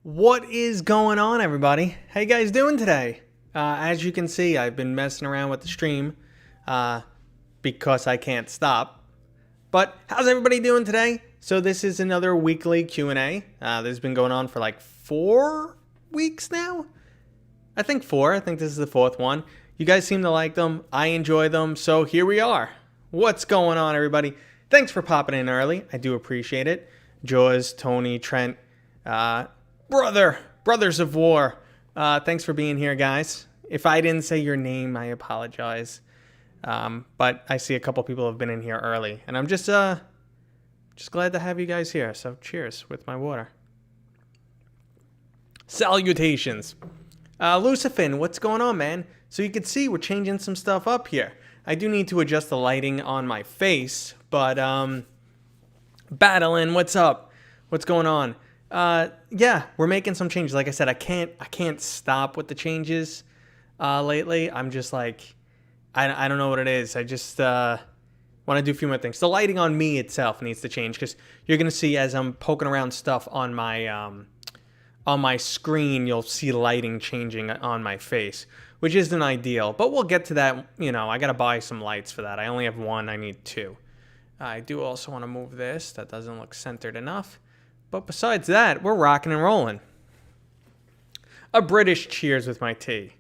What is going on, everybody? How you guys doing today? As you can see, I've been messing around with the stream because I can't stop. But how's everybody doing today? So this is another weekly Q&A. This has been going on for like 4 weeks now. I think 4. I think this is the 4th one. You guys seem to like them. I enjoy them. So here we are. What's going on, everybody? Thanks for popping in early. I do appreciate it. Jaws, Tony, Trent, Brothers of War. Thanks for being here, guys. If I didn't say your name, I apologize. But I see a couple people have been in here early, and I'm just glad to have you guys here. So cheers with my water. Salutations. Lucifin, what's going on, man? So you can see we're changing some stuff up here. I do need to adjust the lighting on my face, but Battling, what's up? What's going on? Yeah, we're making some changes. Like I said, I can't stop with the changes lately. I'm just like, I don't know what it is. I just want to do a few more things. The lighting on me itself needs to change because you're gonna see as I'm poking around stuff on my screen, you'll see lighting changing on my face, which isn't ideal. But we'll get to that. You know, I gotta buy some lights for that. I only have one. I need 2. I do also want to move this. That doesn't look centered enough. But besides that, we're rocking and rolling. A British cheers with my tea.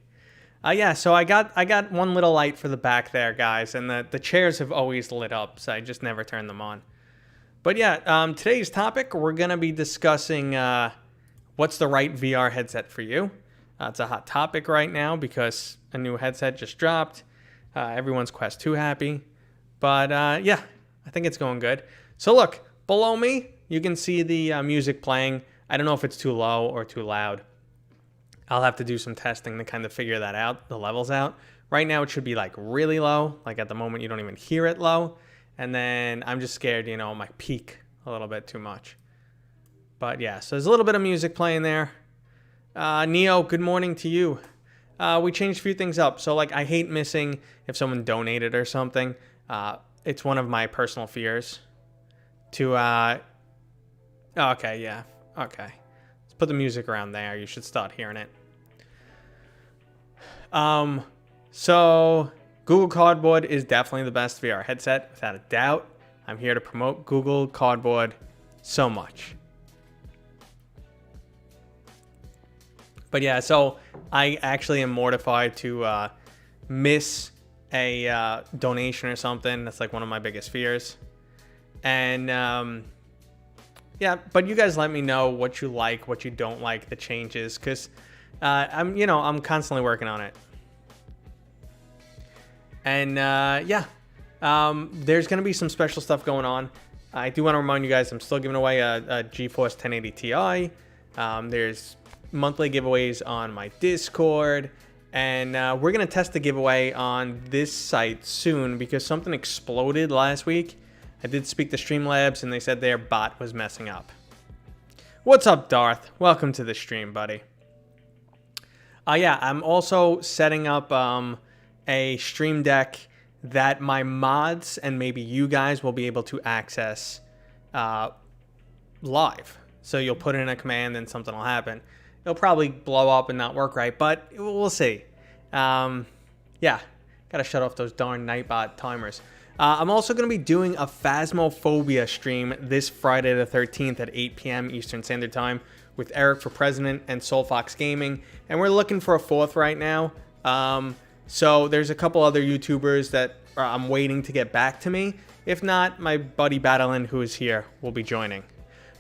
Yeah, so I got one little light for the back there, guys, and the chairs have always lit up, so I just never turn them on. But yeah, today's topic, we're going to be discussing what's the right VR headset for you. It's a hot topic right now because a new headset just dropped. Everyone's Quest 2 happy. But yeah, I think it's going good. So look, below me, you can see the music playing. I don't know if it's too low or too loud. I'll have to do some testing to kind of figure that out, the levels out. Right now, it should be like really low. Like at the moment, you don't even hear it low. And then I'm just scared, you know, it might peak a little bit too much. But yeah, so there's a little bit of music playing there. Neo, good morning to you. We changed a few things up. So like, I hate missing if someone donated or something. It's one of my personal fears to... okay, yeah. Okay. Let's put the music around there. You should start hearing it. So Google Cardboard is definitely the best VR headset, without a doubt. I'm here to promote Google Cardboard so much. But yeah, so I actually am mortified to miss a donation or something. That's like one of my biggest fears. And yeah, but you guys let me know what you like, what you don't like, the changes, because I'm constantly working on it. And yeah, there's gonna be some special stuff going on. I do want to remind you guys, I'm still giving away a GeForce 1080 Ti. There's monthly giveaways on my Discord, and we're gonna test the giveaway on this site soon because something exploded last week. I did speak to Streamlabs, and they said their bot was messing up. What's up, Darth? Welcome to the stream, buddy. Yeah, I'm also setting up a stream deck that my mods and maybe you guys will be able to access live. So you'll put in a command and something will happen. It'll probably blow up and not work right, but we'll see. Yeah, gotta shut off those darn Nightbot timers. I'm also going to be doing a Phasmophobia stream this Friday the 13th at 8 p.m. Eastern Standard Time with Eric for President and SoulFox Gaming. And we're looking for a 4th right now. So there's a couple other YouTubers that I'm waiting to get back to me. If not, my buddy Battling, who is here, will be joining.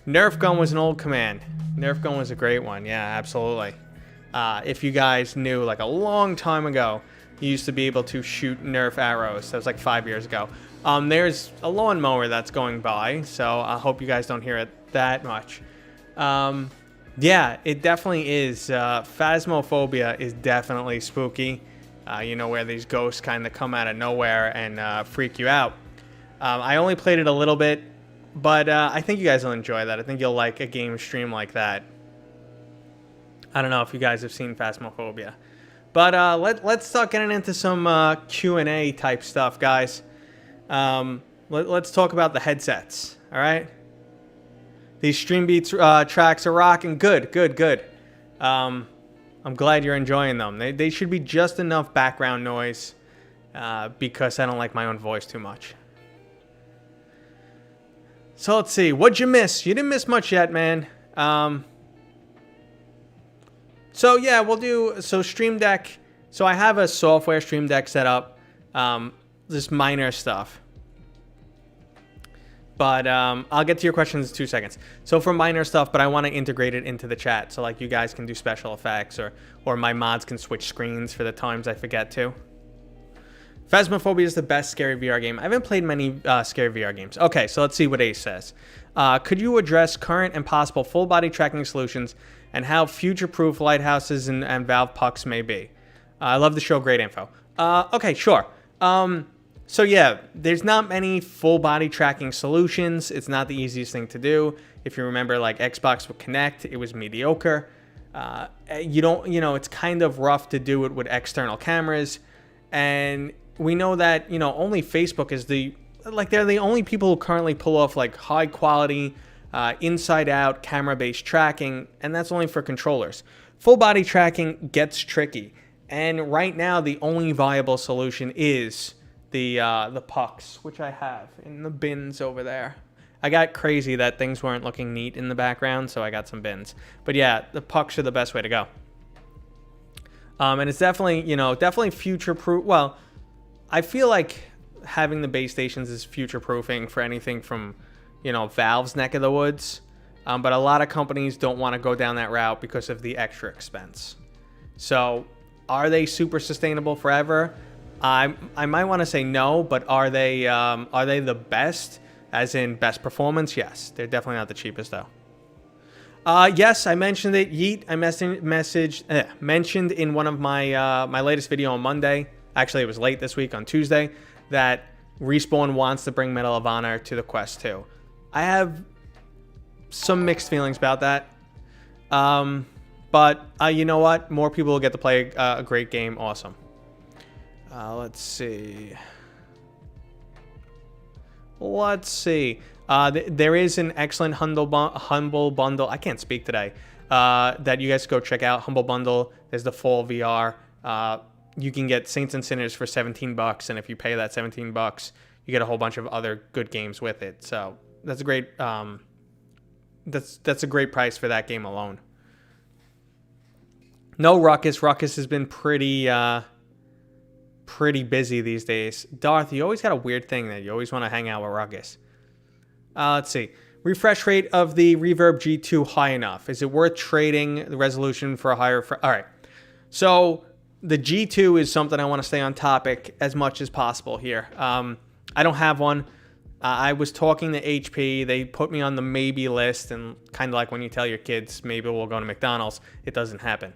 Nerf gun was an old command. Nerf gun was a great one. Yeah, absolutely. If you guys knew, like a long time ago, you used to be able to shoot Nerf arrows. That was like 5 years ago. There's a lawnmower that's going by, so I hope you guys don't hear it that much. Yeah, it definitely is. Phasmophobia is definitely spooky. You know, where these ghosts kind of come out of nowhere and freak you out. I only played it a little bit, but I think you guys will enjoy that. I think you'll like a game stream like that. I don't know if you guys have seen Phasmophobia. But let's start getting into some Q&A type stuff, guys. Let's talk about the headsets, all right? These Stream Beats tracks are rocking. Good. I'm glad you're enjoying them. They should be just enough background noise because I don't like my own voice too much. So let's see. What'd you miss? You didn't miss much yet, man. So yeah, we'll do... So Stream Deck... So I have a software Stream Deck set up. Just minor stuff. But I'll get to your questions in 2 seconds. So for minor stuff, but I want to integrate it into the chat. So like you guys can do special effects or my mods can switch screens for the times I forget to. Phasmophobia is the best scary VR game. I haven't played many scary VR games. Okay, so let's see what Ace says. Could you address current and possible full body tracking solutions and how future-proof lighthouses and Valve pucks may be? I love the show. Great info. Okay, sure. So yeah, there's not many full body tracking solutions. It's not the easiest thing to do. If you remember, like Xbox with Kinect, it was mediocre. It's kind of rough to do it with external cameras. And we know that, only Facebook is they're the only people who currently pull off like high quality, inside out camera-based tracking. And that's only for controllers. Full body tracking gets tricky. And right now, the only viable solution is the pucks, which I have in the bins over there. I got crazy that things weren't looking neat in the background, so I got some bins. But yeah, the pucks are the best way to go. And it's definitely future-proof. Well, I feel like having the base stations is future-proofing for anything from, Valve's neck of the woods. But a lot of companies don't want to go down that route because of the extra expense. So... Are they super sustainable forever? I might want to say no, but are they the best, as in best performance? Yes, they're definitely not the cheapest though. Yes, I mentioned it. Yeet, I mentioned in one of my my latest video on Monday. Actually, it was late this week on Tuesday that Respawn wants to bring Medal of Honor to the Quest 2. I have some mixed feelings about that. But you know what? More people will get to play a great game. Awesome. Let's see. There is an excellent Humble Bundle. I can't speak today. That you guys go check out. Humble Bundle. There's the Fall VR. You can get Saints and Sinners for $17, and if you pay that $17, you get a whole bunch of other good games with it. So that's a great. That's a great price for that game alone. No Ruckus. Ruckus has been pretty busy these days. Darth, you always got a weird thing that you always want to hang out with Ruckus. Let's see. Refresh rate of the Reverb G2 high enough? Is it worth trading the resolution for a higher... All right. So the G2 is something I want to stay on topic as much as possible here. I don't have one. I was talking to HP. They put me on the maybe list, and kind of like when you tell your kids maybe we'll go to McDonald's, it doesn't happen.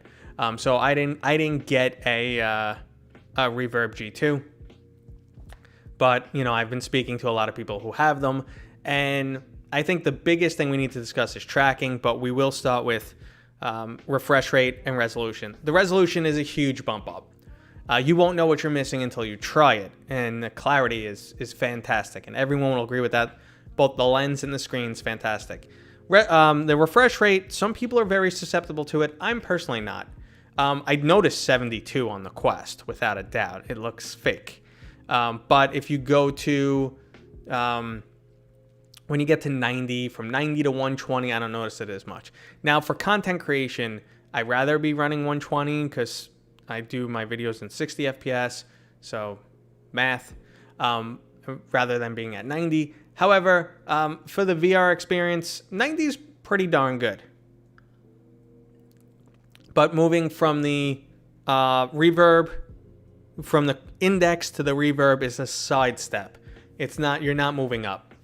So I didn't get a Reverb G2, but I've been speaking to a lot of people who have them, and I think the biggest thing we need to discuss is tracking. But we will start with refresh rate and resolution. The resolution is a huge bump up. You won't know what you're missing until you try it, and the clarity is fantastic, and everyone will agree with that. Both the lens and the screen's fantastic. The refresh rate, some people are very susceptible to it. I'm personally not. I noticed 72 on the Quest, without a doubt. It looks fake. But if you go to, when you get to 90, from 90 to 120, I don't notice it as much. Now, for content creation, I'd rather be running 120 because I do my videos in 60 FPS, so math, rather than being at 90. However, for the VR experience, 90 is pretty darn good. But moving from the reverb, from the index to the reverb is a sidestep. It's not, you're not moving up.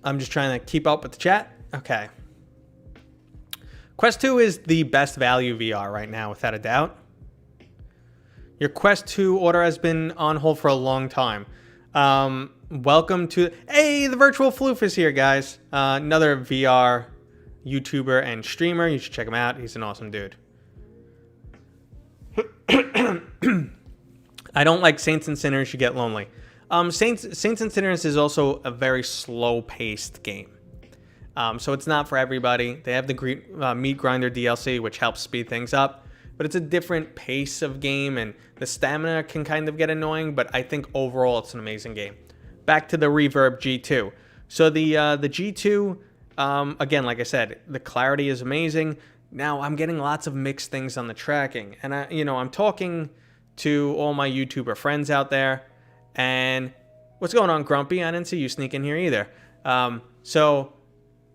I'm just trying to keep up with the chat. Okay. Quest 2 is the best value VR right now, without a doubt. Your Quest 2 order has been on hold for a long time. Welcome to... Hey, the Virtual Floof is here, guys. Another VR YouTuber and streamer. You should check him out. He's an awesome dude. I don't like Saints and Sinners. You get lonely. Saints and Sinners is also a very slow-paced game. So it's not for everybody. They have the Meat Grinder DLC, which helps speed things up. But it's a different pace of game, and the stamina can kind of get annoying, but I think overall it's an amazing game. Back to the Reverb G2. So the G2, again, like I said, the clarity is amazing. Now I'm getting lots of mixed things on the tracking, and I'm talking to all my YouTuber friends out there, and what's going on, Grumpy? I didn't see you sneak in here either. So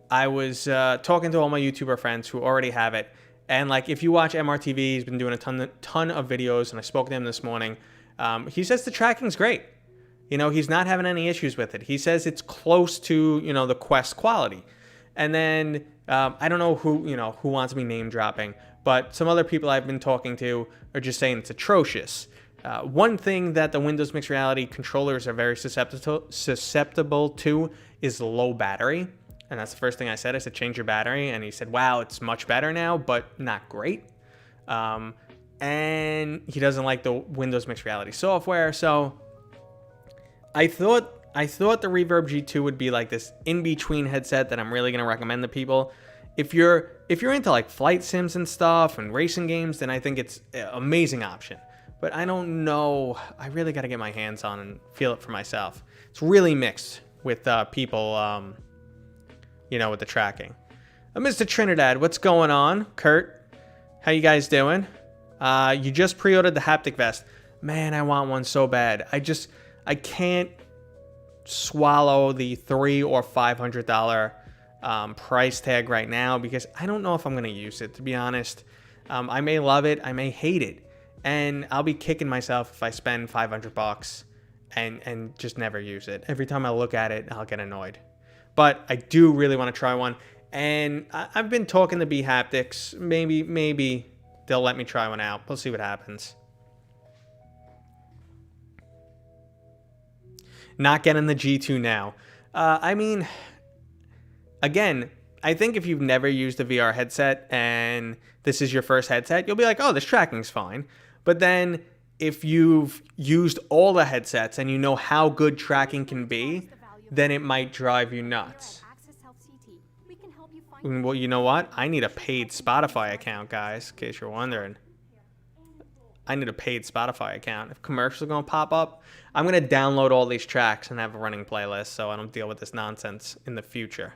I was talking to all my YouTuber friends who already have it. And like, if you watch MRTV, he's been doing a ton of videos, and I spoke to him this morning. He says the tracking's great. He's not having any issues with it. He says it's close to, the Quest quality. And then I don't know who wants me name dropping, but some other people I've been talking to are just saying it's atrocious. One thing that the Windows Mixed Reality controllers are very susceptible to is low battery. And that's the first thing I said. I said, change your battery. And he said, wow, it's much better now, but not great. And he doesn't like the Windows Mixed Reality software. So I thought the Reverb G2 would be like this in-between headset that I'm really going to recommend to people. If you're into like flight sims and stuff and racing games, then I think it's an amazing option. But I don't know. I really got to get my hands on and feel it for myself. It's really mixed with people... with the tracking. Mr. Trinidad, what's going on? Kurt, how you guys doing? You just pre-ordered the Haptic vest. Man, I want one so bad. I can't swallow the $300 or $500 price tag right now because I don't know if I'm going to use it, to be honest. I may love it. I may hate it. And I'll be kicking myself if I spend $500 and just never use it. Every time I look at it, I'll get annoyed. But I do really want to try one. And I've been talking to B Haptics. Maybe they'll let me try one out. We'll see what happens. Not getting the G2 now. Again, I think if you've never used a VR headset and this is your first headset, you'll be like, oh, this tracking's fine. But then if you've used all the headsets and you know how good tracking can be, then it might drive you nuts. Well, you know what? I need a paid Spotify account, guys, in case you're wondering. I need a paid Spotify account. If commercials are going to pop up, I'm going to download all these tracks and have a running playlist so I don't deal with this nonsense in the future.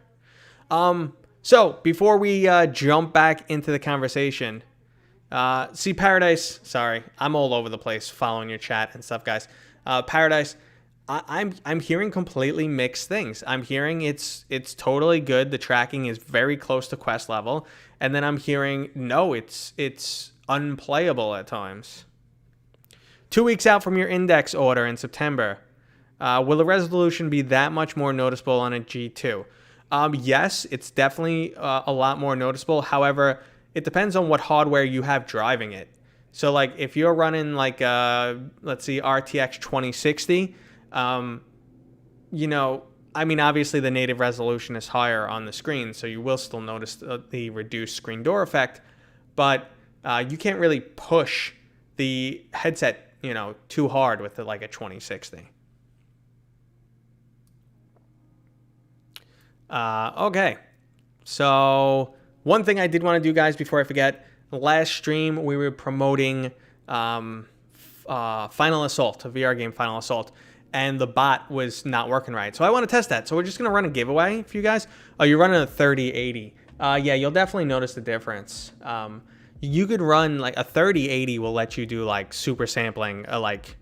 So before we jump back into the conversation, see Paradise, sorry, I'm all over the place following your chat and stuff, guys. Paradise, I'm hearing completely mixed things. I'm hearing it's totally good. The tracking is very close to Quest level, and then I'm hearing no, it's unplayable at times. 2 weeks out from your index order in September, will the resolution be that much more noticeable on a G2? Yes, it's definitely a lot more noticeable. However, it depends on what hardware you have driving it. So like if you're running like let's see, RTX 2060. Obviously the native resolution is higher on the screen, so you will still notice the reduced screen door effect, but you can't really push the headset, too hard with like a 2060. Okay. So one thing I did want to do, guys, before I forget, last stream we were promoting Final Assault, a VR game, Final Assault. And the bot was not working right. So I want to test that. So we're just going to run a giveaway for you guys. Oh, you're running a 3080. Yeah, you'll definitely notice the difference. You could run like a 3080 will let you do like super sampling, like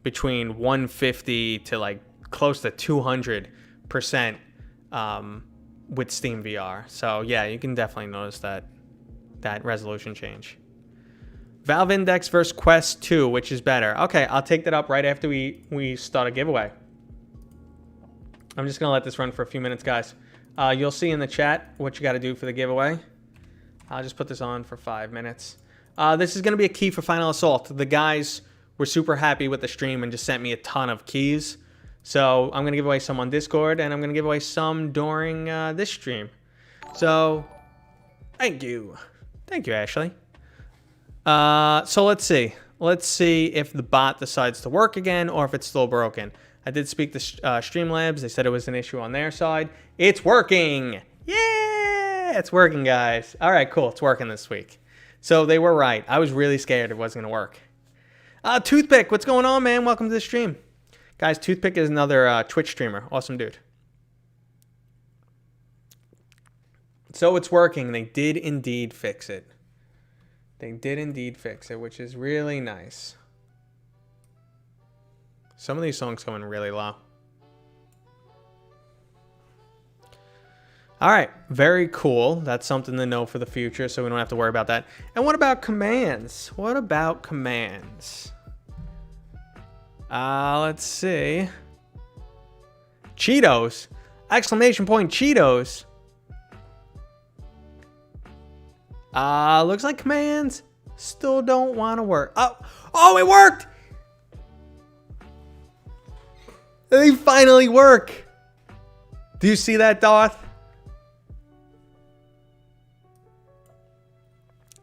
between 150 to like close to 200% with Steam VR. So yeah, you can definitely notice that resolution change. Valve Index versus Quest 2, which is better? Okay, I'll take that up right after we start a giveaway. I'm just going to let this run for a few minutes, guys. You'll see in the chat what you got to do for the giveaway. I'll just put this on for 5 minutes. This is going to be a key for Final Assault. The guys were super happy with the stream and just sent me a ton of keys. So I'm going to give away some on Discord, and I'm going to give away some during this stream. So thank you. Thank you, Ashley. So let's see. Let's see if the bot decides to work again or if it's still broken. I did speak to Streamlabs. They said it was an issue on their side. It's working. Yeah, it's working, guys. All right, cool. It's working this week. So they were right. I was really scared it wasn't going to work. Toothpick, what's going on, man? Welcome to the stream. Guys, Toothpick is another Twitch streamer. Awesome dude. So it's working. They did indeed fix it. They did indeed fix it, which is really nice. Some of these songs come in really low. All right, very cool. That's something to know for the future, so we don't have to worry about that. And what about commands? What about commands? Let's see. Cheetos! Exclamation point Cheetos! Looks like commands still don't want to work. Oh, it worked! They finally work! Do you see that, Doth?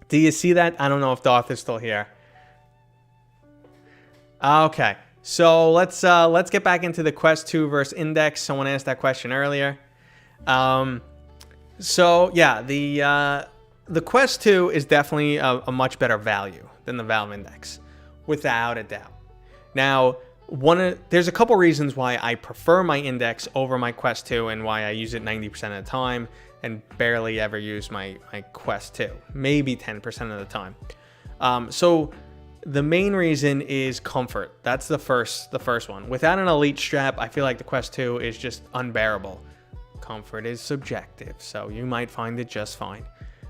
Do you see that? I don't know if Doth is still here. Okay, so let's get back into the Quest 2 versus Index. Someone asked that question earlier. So yeah, the Quest 2 is definitely a much better value than the Valve Index, without a doubt. Now, there's a couple reasons why I prefer my Index over my Quest 2 and why I use it 90% of the time and barely ever use my Quest 2, maybe 10% of the time. So the main reason is comfort. That's the first one. Without an Elite strap, I feel like the Quest 2 is just unbearable. Comfort is subjective, so you might find it just fine.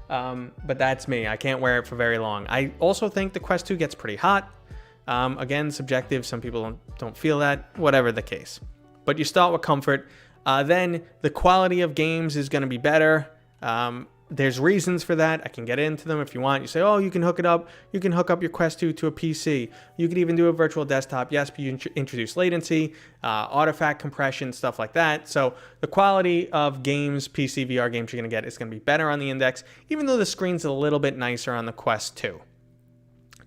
But that's me. I can't wear it for very long. I also think the Quest 2 gets pretty hot. Again, subjective. Some people don't feel that. Whatever the case. But you start with comfort. Then the quality of games is going to be better. There's reasons for that. I can get into them if you want. You say, oh, you can hook it up. You can hook up your Quest 2 to a PC. You could even do a virtual desktop. Yes, but you introduce latency, artifact compression, stuff like that. So the quality of games, PC VR games you're going to get is going to be better on the Index, even though the screen's a little bit nicer on the Quest 2.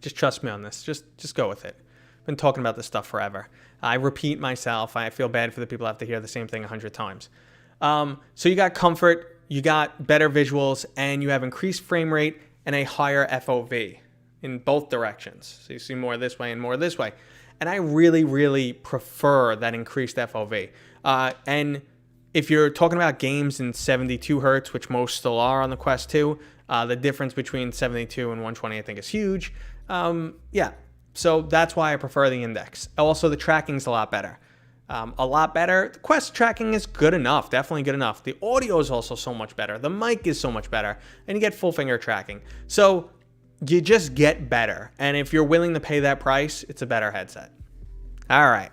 Just trust me on this. Just go with it. I've been talking about this stuff forever. I repeat myself. I feel bad for the people who have to hear the same thing 100 times. So you got comfort, you got better visuals, and you have increased frame rate and a higher FOV in both directions. So you see more this way and more this way. And I really, really prefer that increased FOV. And if you're talking about games in 72 hertz, which most still are on the Quest 2, the difference between 72 and 120 I think is huge. Yeah. So that's why I prefer the Index. Also, the tracking's a lot better. The Quest tracking is good enough, definitely good enough. The audio is also so much better. The mic is so much better, and you get full finger tracking. So you just get better. And if you're willing to pay that price, it's a better headset. All right.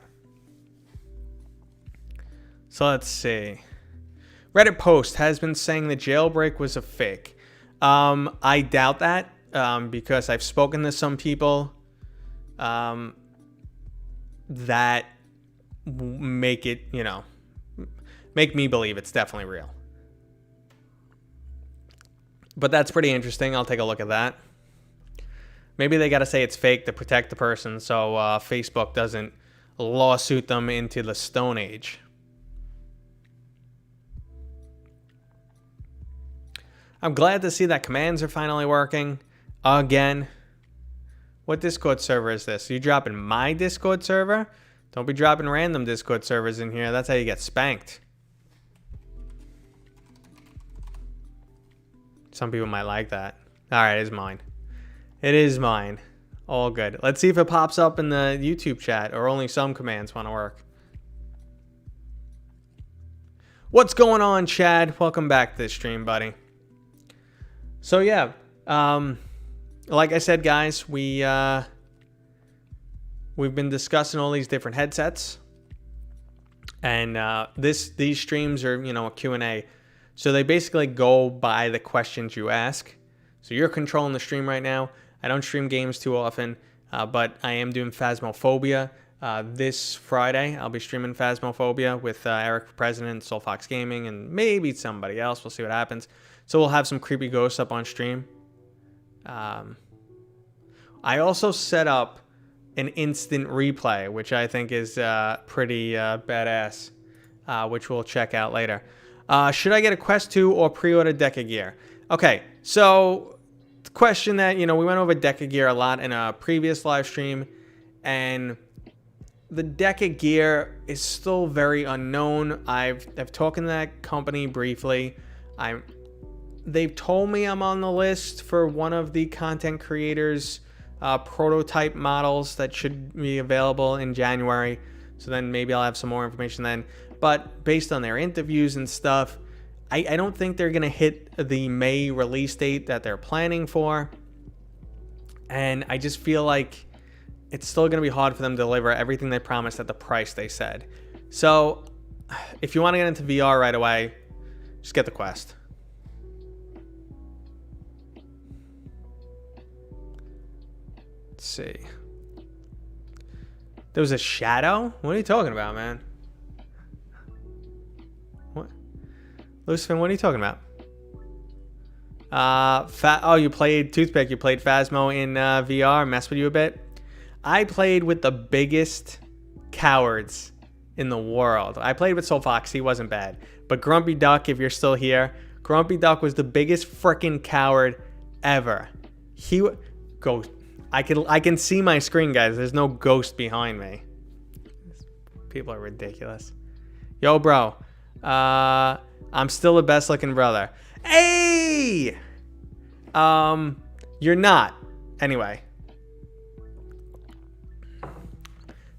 So let's see. Reddit post has been saying the jailbreak was a fake. I doubt that because I've spoken to some people that make it, make me believe it's definitely real. But that's pretty interesting. I'll take a look at that. Maybe they got to say it's fake to protect the person so Facebook doesn't lawsuit them into the Stone Age. I'm glad to see that commands are finally working again. What Discord server is this? Are you dropping my Discord server? Don't be dropping random Discord servers in here. That's how you get spanked. Some people might like that. All right, it's mine. It is mine. All good. Let's see if it pops up in the YouTube chat or only some commands want to work. What's going on, Chad? Welcome back to the stream, buddy. So yeah, like I said, guys, we've been discussing all these different headsets, and these streams are a Q&A, so they basically go by the questions you ask. So you're controlling the stream right now. I don't stream games too often, but I am doing Phasmophobia. This Friday, I'll be streaming Phasmophobia with Eric for President, Soul Fox Gaming, and maybe somebody else. We'll see what happens. So we'll have some creepy ghosts up on stream. I also set up an instant replay, which I think is pretty badass, which we'll check out later. Should I get a Quest 2 or pre-order Deca Gear? Okay, so the question that, we went over Deca Gear a lot in a previous live stream, and the Deca Gear is still very unknown. I've talked to that company briefly. They've told me I'm on the list for one of the content creators' prototype models that should be available in January. So then maybe I'll have some more information then. But based on their interviews and stuff, I don't think they're going to hit the May release date that they're planning for. And I just feel like it's still going to be hard for them to deliver everything they promised at the price they said. So if you want to get into VR right away, just get the Quest. Let's see. There was a shadow? What are you talking about, man? What? Lucifer, what are you talking about? Oh, you played Toothpick. You played Phasmo in VR. Messed with you a bit. I played with the biggest cowards in the world. I played with Soul Fox. He wasn't bad. But Grumpy Duck, if you're still here, Grumpy Duck was the biggest freaking coward ever. Ghost. I can see my screen, guys. There's no ghost behind me. People are ridiculous. Yo, bro. I'm still the best looking brother. Hey! You're not. Anyway.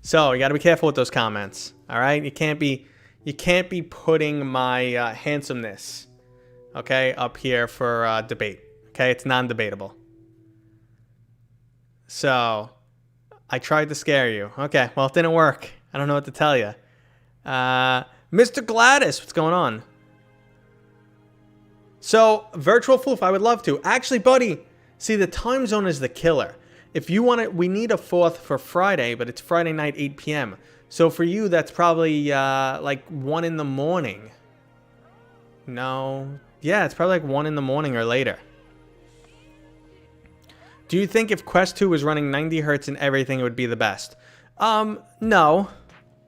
So, you got to be careful with those comments. All right? You can't be putting my handsomeness, okay, up here for debate. Okay? It's non-debatable. So, I tried to scare you. Okay, well, it didn't work. I don't know what to tell you. Mr. Gladys, what's going on? So, Virtual Floof, I would love to. Actually, buddy, see, the time zone is the killer. If you want it, we need a 4th for Friday, but it's Friday night, 8 p.m. So, for you, that's probably like 1 in the morning. No. Yeah, it's probably like 1 in the morning or later. Do you think if Quest 2 was running 90 hertz and everything, it would be the best? No.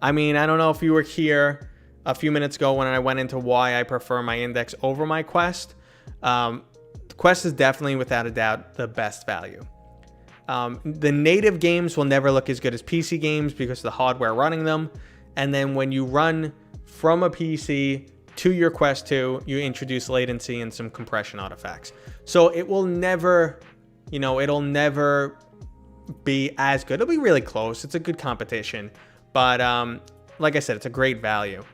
I mean, I don't know if you were here a few minutes ago when I went into why I prefer my Index over my Quest. The Quest is definitely, without a doubt, the best value. The native games will never look as good as PC games because of the hardware running them. And then when you run from a PC to your Quest 2, you introduce latency and some compression artifacts. So it will never... it'll never be as good. It'll be really close. It's a good competition. But like I said, it's a great value.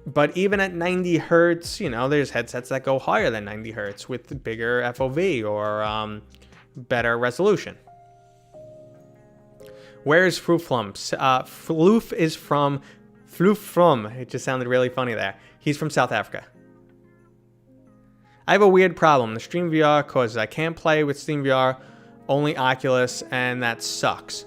But even at 90 hertz, there's headsets that go higher than 90 hertz with bigger FOV or better resolution. Where is Flooflum? Floof is from... Floof from. It just sounded really funny there. He's from South Africa. I have a weird problem. The Stream VR causes I can't play with Steam VR, only Oculus, and that sucks.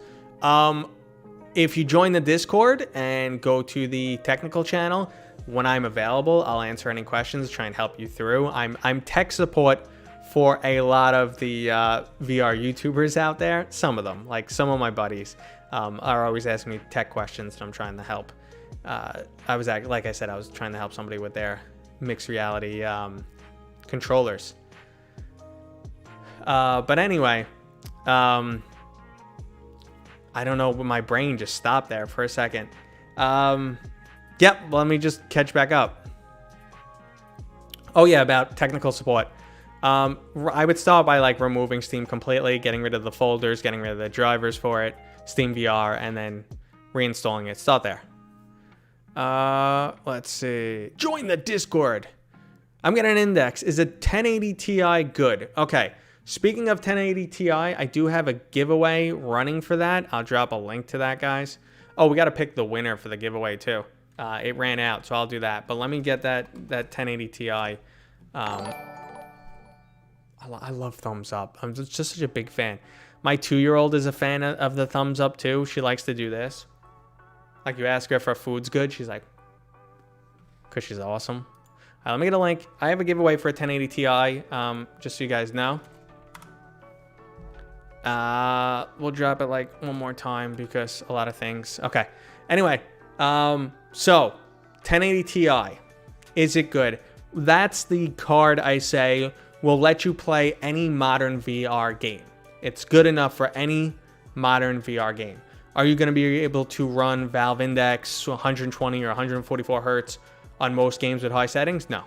If you join the Discord and go to the technical channel, when I'm available, I'll answer any questions, try and help you through. I'm tech support for a lot of the VR YouTubers out there. Some of them, like some of my buddies, are always asking me tech questions, and I'm trying to help. Like I said, I was trying to help somebody with their mixed reality controllers. But anyway, I don't know, my brain just stopped there for a second. Yep, let me just catch back up. Oh yeah, about technical support. I would start by like removing Steam completely, getting rid of the folders, getting rid of the drivers for it, Steam VR, and then reinstalling it. Start there. Let's see. Join the Discord. I'm getting an Index. Is a 1080 Ti good? Okay. Speaking of 1080 Ti, I do have a giveaway running for that. I'll drop a link to that, guys. Oh, we got to pick the winner for the giveaway, too. It ran out, so I'll do that. But let me get that 1080 Ti. I love thumbs up. I'm just such a big fan. My 2-year-old is a fan of the thumbs up, too. She likes to do this. Like, you ask her if her food's good, she's like, because she's awesome. Let me get a link. I have a giveaway for a 1080 Ti, just so you guys know. We'll drop it like one more time because a lot of things. Okay. Anyway, so 1080 Ti. Is it good? That's the card I say will let you play any modern VR game. It's good enough for any modern VR game. Are you going to be able to run Valve Index 120 or 144 hertz on most games with high settings? No.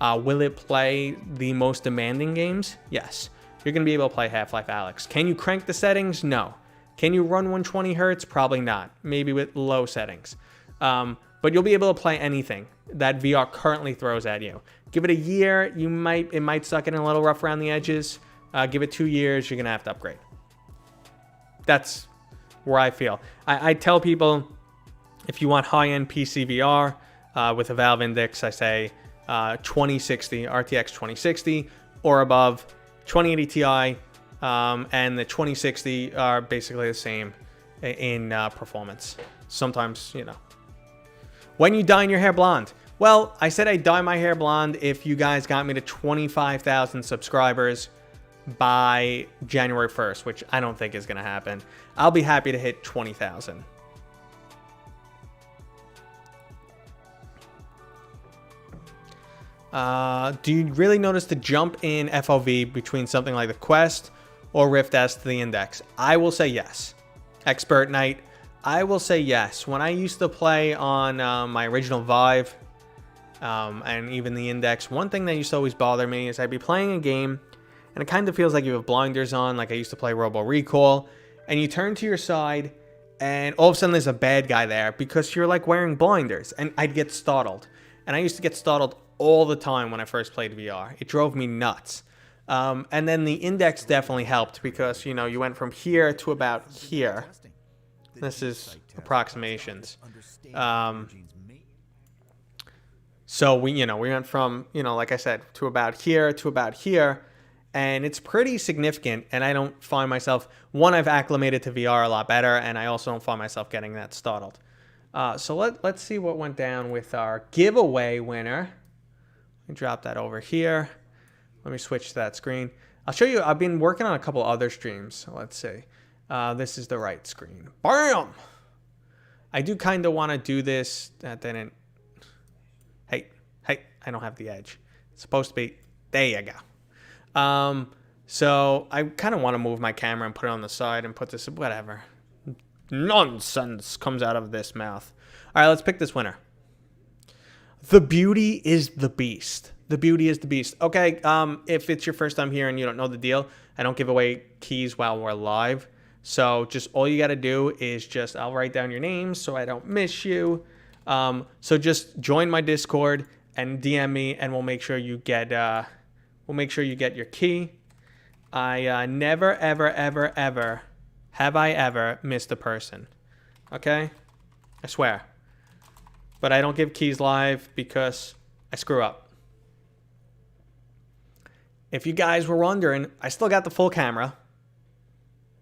Will it play the most demanding games? Yes. You're going to be able to play Half-Life Alyx. Can you crank the settings? No. Can you run 120 hertz? Probably not. Maybe with low settings. But you'll be able to play anything that VR currently throws at you. Give it a year, it might suck in a little rough around the edges. Give it 2 years, you're going to have to upgrade. That's where I feel. I tell people, if you want high-end PC VR with a Valve Index, I say 2060, RTX 2060 or above. 2080 Ti and the 2060 are basically the same in performance. Sometimes, you know. When you dyeing your hair blonde? Well, I said I'd dye my hair blonde if you guys got me to 25,000 subscribers by January 1st, which I don't think is going to happen. I'll be happy to hit 20,000. Do you really notice the jump in FOV between something like the Quest or Rift S to the Index? I will say yes. Expert Knight, I will say yes. When I used to play on my original Vive and even the Index, one thing that used to always bother me is I'd be playing a game and it kind of feels like you have blinders on, like I used to play Robo Recall, and you turn to your side and all of a sudden there's a bad guy there because you're like wearing blinders, and I'd get startled. And I used to get startled all the time when I first played VR. It drove me nuts. And then the Index definitely helped because, you know, you went from here to about here. This is approximations. So we went from, like I said, to about here, and it's pretty significant. And I don't find myself, one, I've acclimated to VR a lot better, and I also don't find myself getting that startled. So let's see what went down with our giveaway winner. Let me drop that over here. Let me switch to that screen. I'll show you, I've been working on a couple other streams. So let's see. This is the right screen. Bam! I do kind of want to do this. That didn't. Hey, I don't have the edge. It's supposed to be. There you go. So I kind of want to move my camera and put it on the side and put this, whatever. Nonsense comes out of this mouth. All right, let's pick this winner. The Beauty is the Beast. The Beauty is the Beast. Okay, if it's your first time here and you don't know the deal, I don't give away keys while we're live. So just all you got to do is I'll write down your names so I don't miss you. So just join my Discord and DM me, and we'll make sure you get your key. I never, ever, ever, ever have I ever missed a person. Okay? I swear. But I don't give keys live because I screw up. If you guys were wondering, I still got the full camera.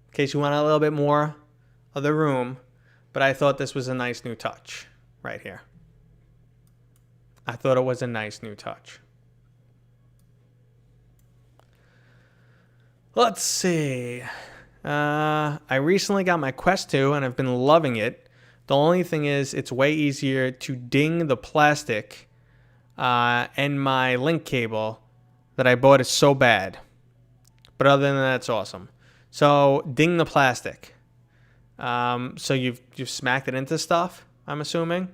In case you want a little bit more of the room. But I thought this was a nice new touch right here. I thought it was a nice new touch. Let's see. I recently got my Quest 2 and I've been loving it. The only thing is it's way easier to ding the plastic and my link cable that I bought is so bad. But other than that, it's awesome. So ding the plastic. So you've smacked it into stuff, I'm assuming.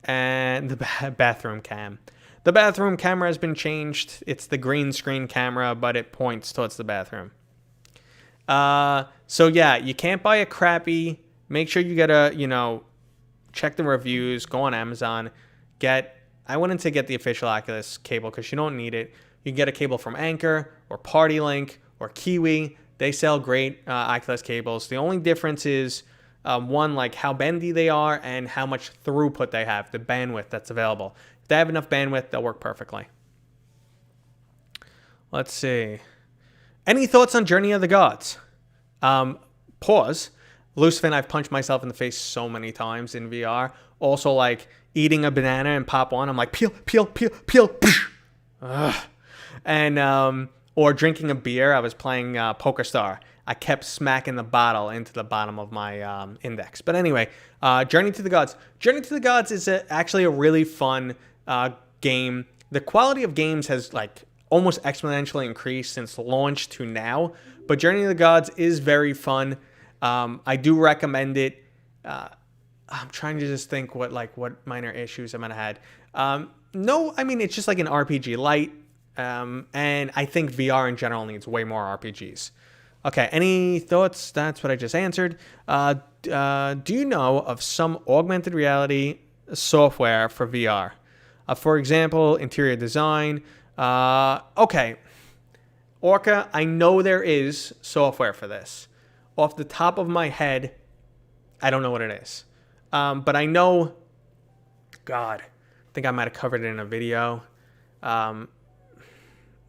And the bathroom cam. The bathroom camera has been changed. It's the green screen camera, but it points towards the bathroom. So yeah, you can't buy a crappy. Make sure you get check the reviews, go on Amazon. I wouldn't say get the official Oculus cable because you don't need it. You can get a cable from Anker or PartyLink or Kiwi. They sell great Oculus cables. The only difference is one, like how bendy they are and how much throughput they have, the bandwidth that's available. If they have enough bandwidth, they'll work perfectly. Let's see. Any thoughts on Journey of the Gods? Pause. Lucifin, I've punched myself in the face so many times in VR. Also, like eating a banana and pop one, I'm like peel. And or drinking a beer. I was playing Poker Star. I kept smacking the bottle into the bottom of my Index. But anyway, Journey to the Gods. Journey to the Gods is actually a really fun game. The quality of games has like almost exponentially increased since launch to now. But Journey of the Gods is very fun. I do recommend it. I'm trying to just think what minor issues I might have had. No, I mean, it's just like an RPG light. And I think VR in general needs way more RPGs. Okay, any thoughts? That's what I just answered. Do you know of some augmented reality software for VR? For example, interior design. Okay. Orca, I know there is software for this. Off the top of my head, I don't know what it is. But I know, God, I think I might have covered it in a video.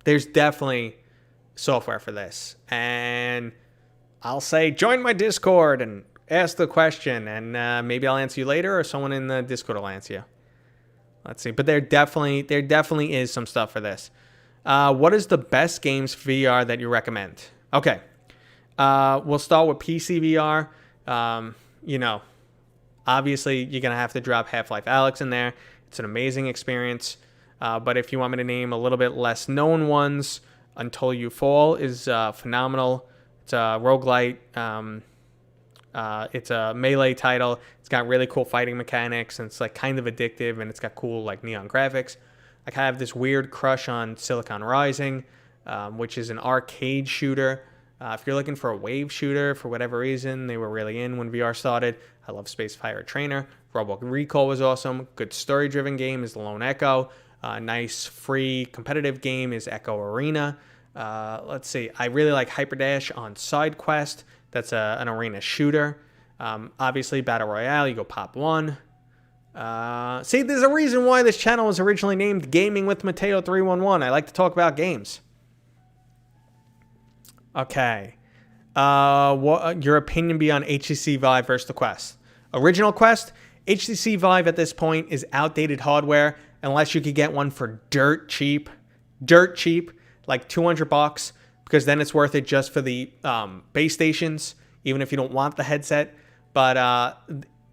There's definitely software for this. And I'll say, join my Discord and ask the question. And maybe I'll answer you later, or someone in the Discord will answer you. Let's see. But there definitely is some stuff for this. What is the best games for VR that you recommend? Okay. We'll start with PC VR. Obviously, you're going to have to drop Half-Life Alyx in there. It's an amazing experience. But if you want me to name a little bit less known ones, Until You Fall is phenomenal. It's a roguelite. It's a melee title. It's got really cool fighting mechanics, and it's like kind of addictive, and it's got cool like neon graphics. I kind of have this weird crush on Silicon Rising, which is an arcade shooter. If you're looking for a wave shooter for whatever reason, they were really in when VR started. I love Space Pirate Trainer. Robo Recall was awesome. Good story-driven game is The Lone Echo. Nice free competitive game is Echo Arena. Let's see. I really like Hyperdash on Side Quest. That's an arena shooter. Obviously, Battle Royale, you go pop one. See, there's a reason why this channel was originally named Gaming with Mateo 311. I like to talk about games. Okay. What your opinion be on HTC Vive versus the Quest? Original Quest, HTC Vive at this point is outdated hardware unless you could get one for dirt cheap, like $200, because then it's worth it just for the base stations, even if you don't want the headset. But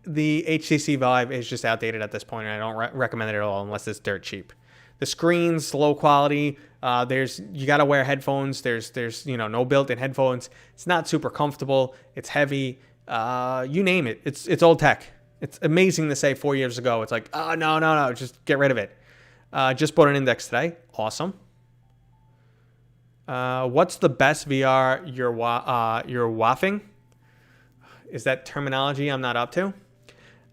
the HTC Vive is just outdated at this point, and I don't recommend it at all unless it's dirt cheap. The screen's low quality. You got to wear headphones. There's no built-in headphones. It's not super comfortable. It's heavy. You name it. It's old tech. It's amazing to say 4 years ago. It's like, oh, no, just get rid of it. Just bought an Index today. Awesome. What's the best VR you're waffing? Is that terminology I'm not up to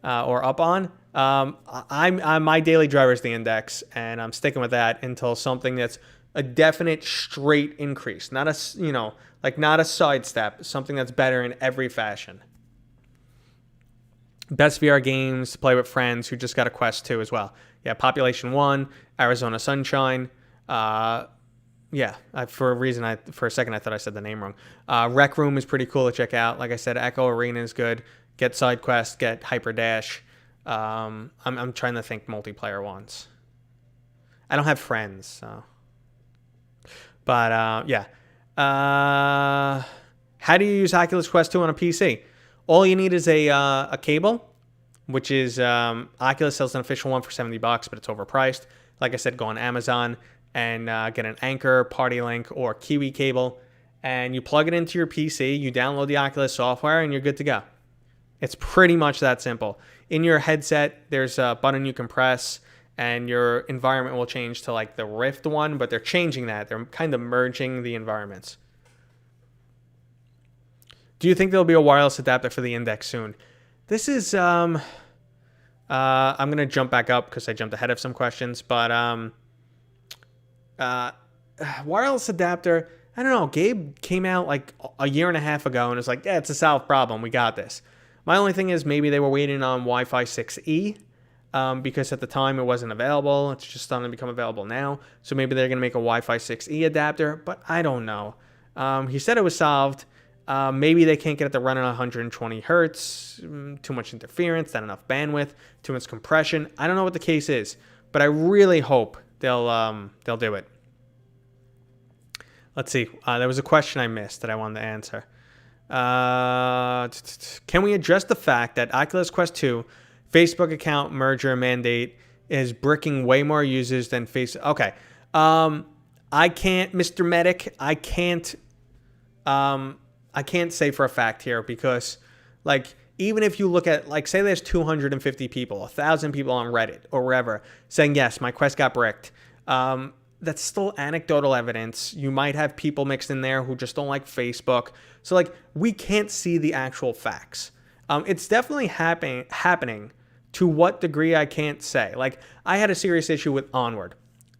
or up on? My daily driver is the Index, and I'm sticking with that until something that's a definite straight increase, not a sidestep, something that's better in every fashion. Best VR games to play with friends who just got a Quest 2 as well. Yeah, Population 1, Arizona Sunshine. For a second I thought I said the name wrong. Rec Room is pretty cool to check out. Like I said, Echo Arena is good. Get Side Quest, get Hyperdash. I'm trying to think multiplayer ones. I don't have friends, so. But yeah. How do you use Oculus Quest 2 on a PC? All you need is a cable, which is Oculus sells an official one for $70, but it's overpriced. Like I said, go on Amazon and get an Anchor, Party Link, or Kiwi cable, and you plug it into your PC. You download the Oculus software, and you're good to go. It's pretty much that simple. In your headset, there's a button you can press, and your environment will change to like the Rift one, but they're changing that. They're kind of merging the environments. Do you think there'll be a wireless adapter for the Index soon? This is, I'm going to jump back up because I jumped ahead of some questions, but wireless adapter, I don't know. Gabe came out like a year and a half ago and was like, yeah, it's a solved problem. We got this. My only thing is maybe they were waiting on Wi-Fi 6E because at the time it wasn't available. It's just starting to become available now. So maybe they're going to make a Wi-Fi 6E adapter, but I don't know. He said it was solved. Maybe they can't get it to run at 120 hertz, too much interference, not enough bandwidth, too much compression. I don't know what the case is, but I really hope they'll do it. Let's see. There was a question I missed that I wanted to answer. Can we address the fact that Oculus Quest 2 Facebook account merger mandate is bricking way more users than face. Okay. I can't, Mr. Medic, I can't say for a fact here because, like, even if you look at, like, say there's 250 people, 1,000 people on Reddit or wherever saying, yes, my Quest got bricked. That's still anecdotal evidence. You might have people mixed in there who just don't like Facebook. So, like, we can't see the actual facts. It's definitely happening. To what degree, I can't say. Like, I had a serious issue with Onward.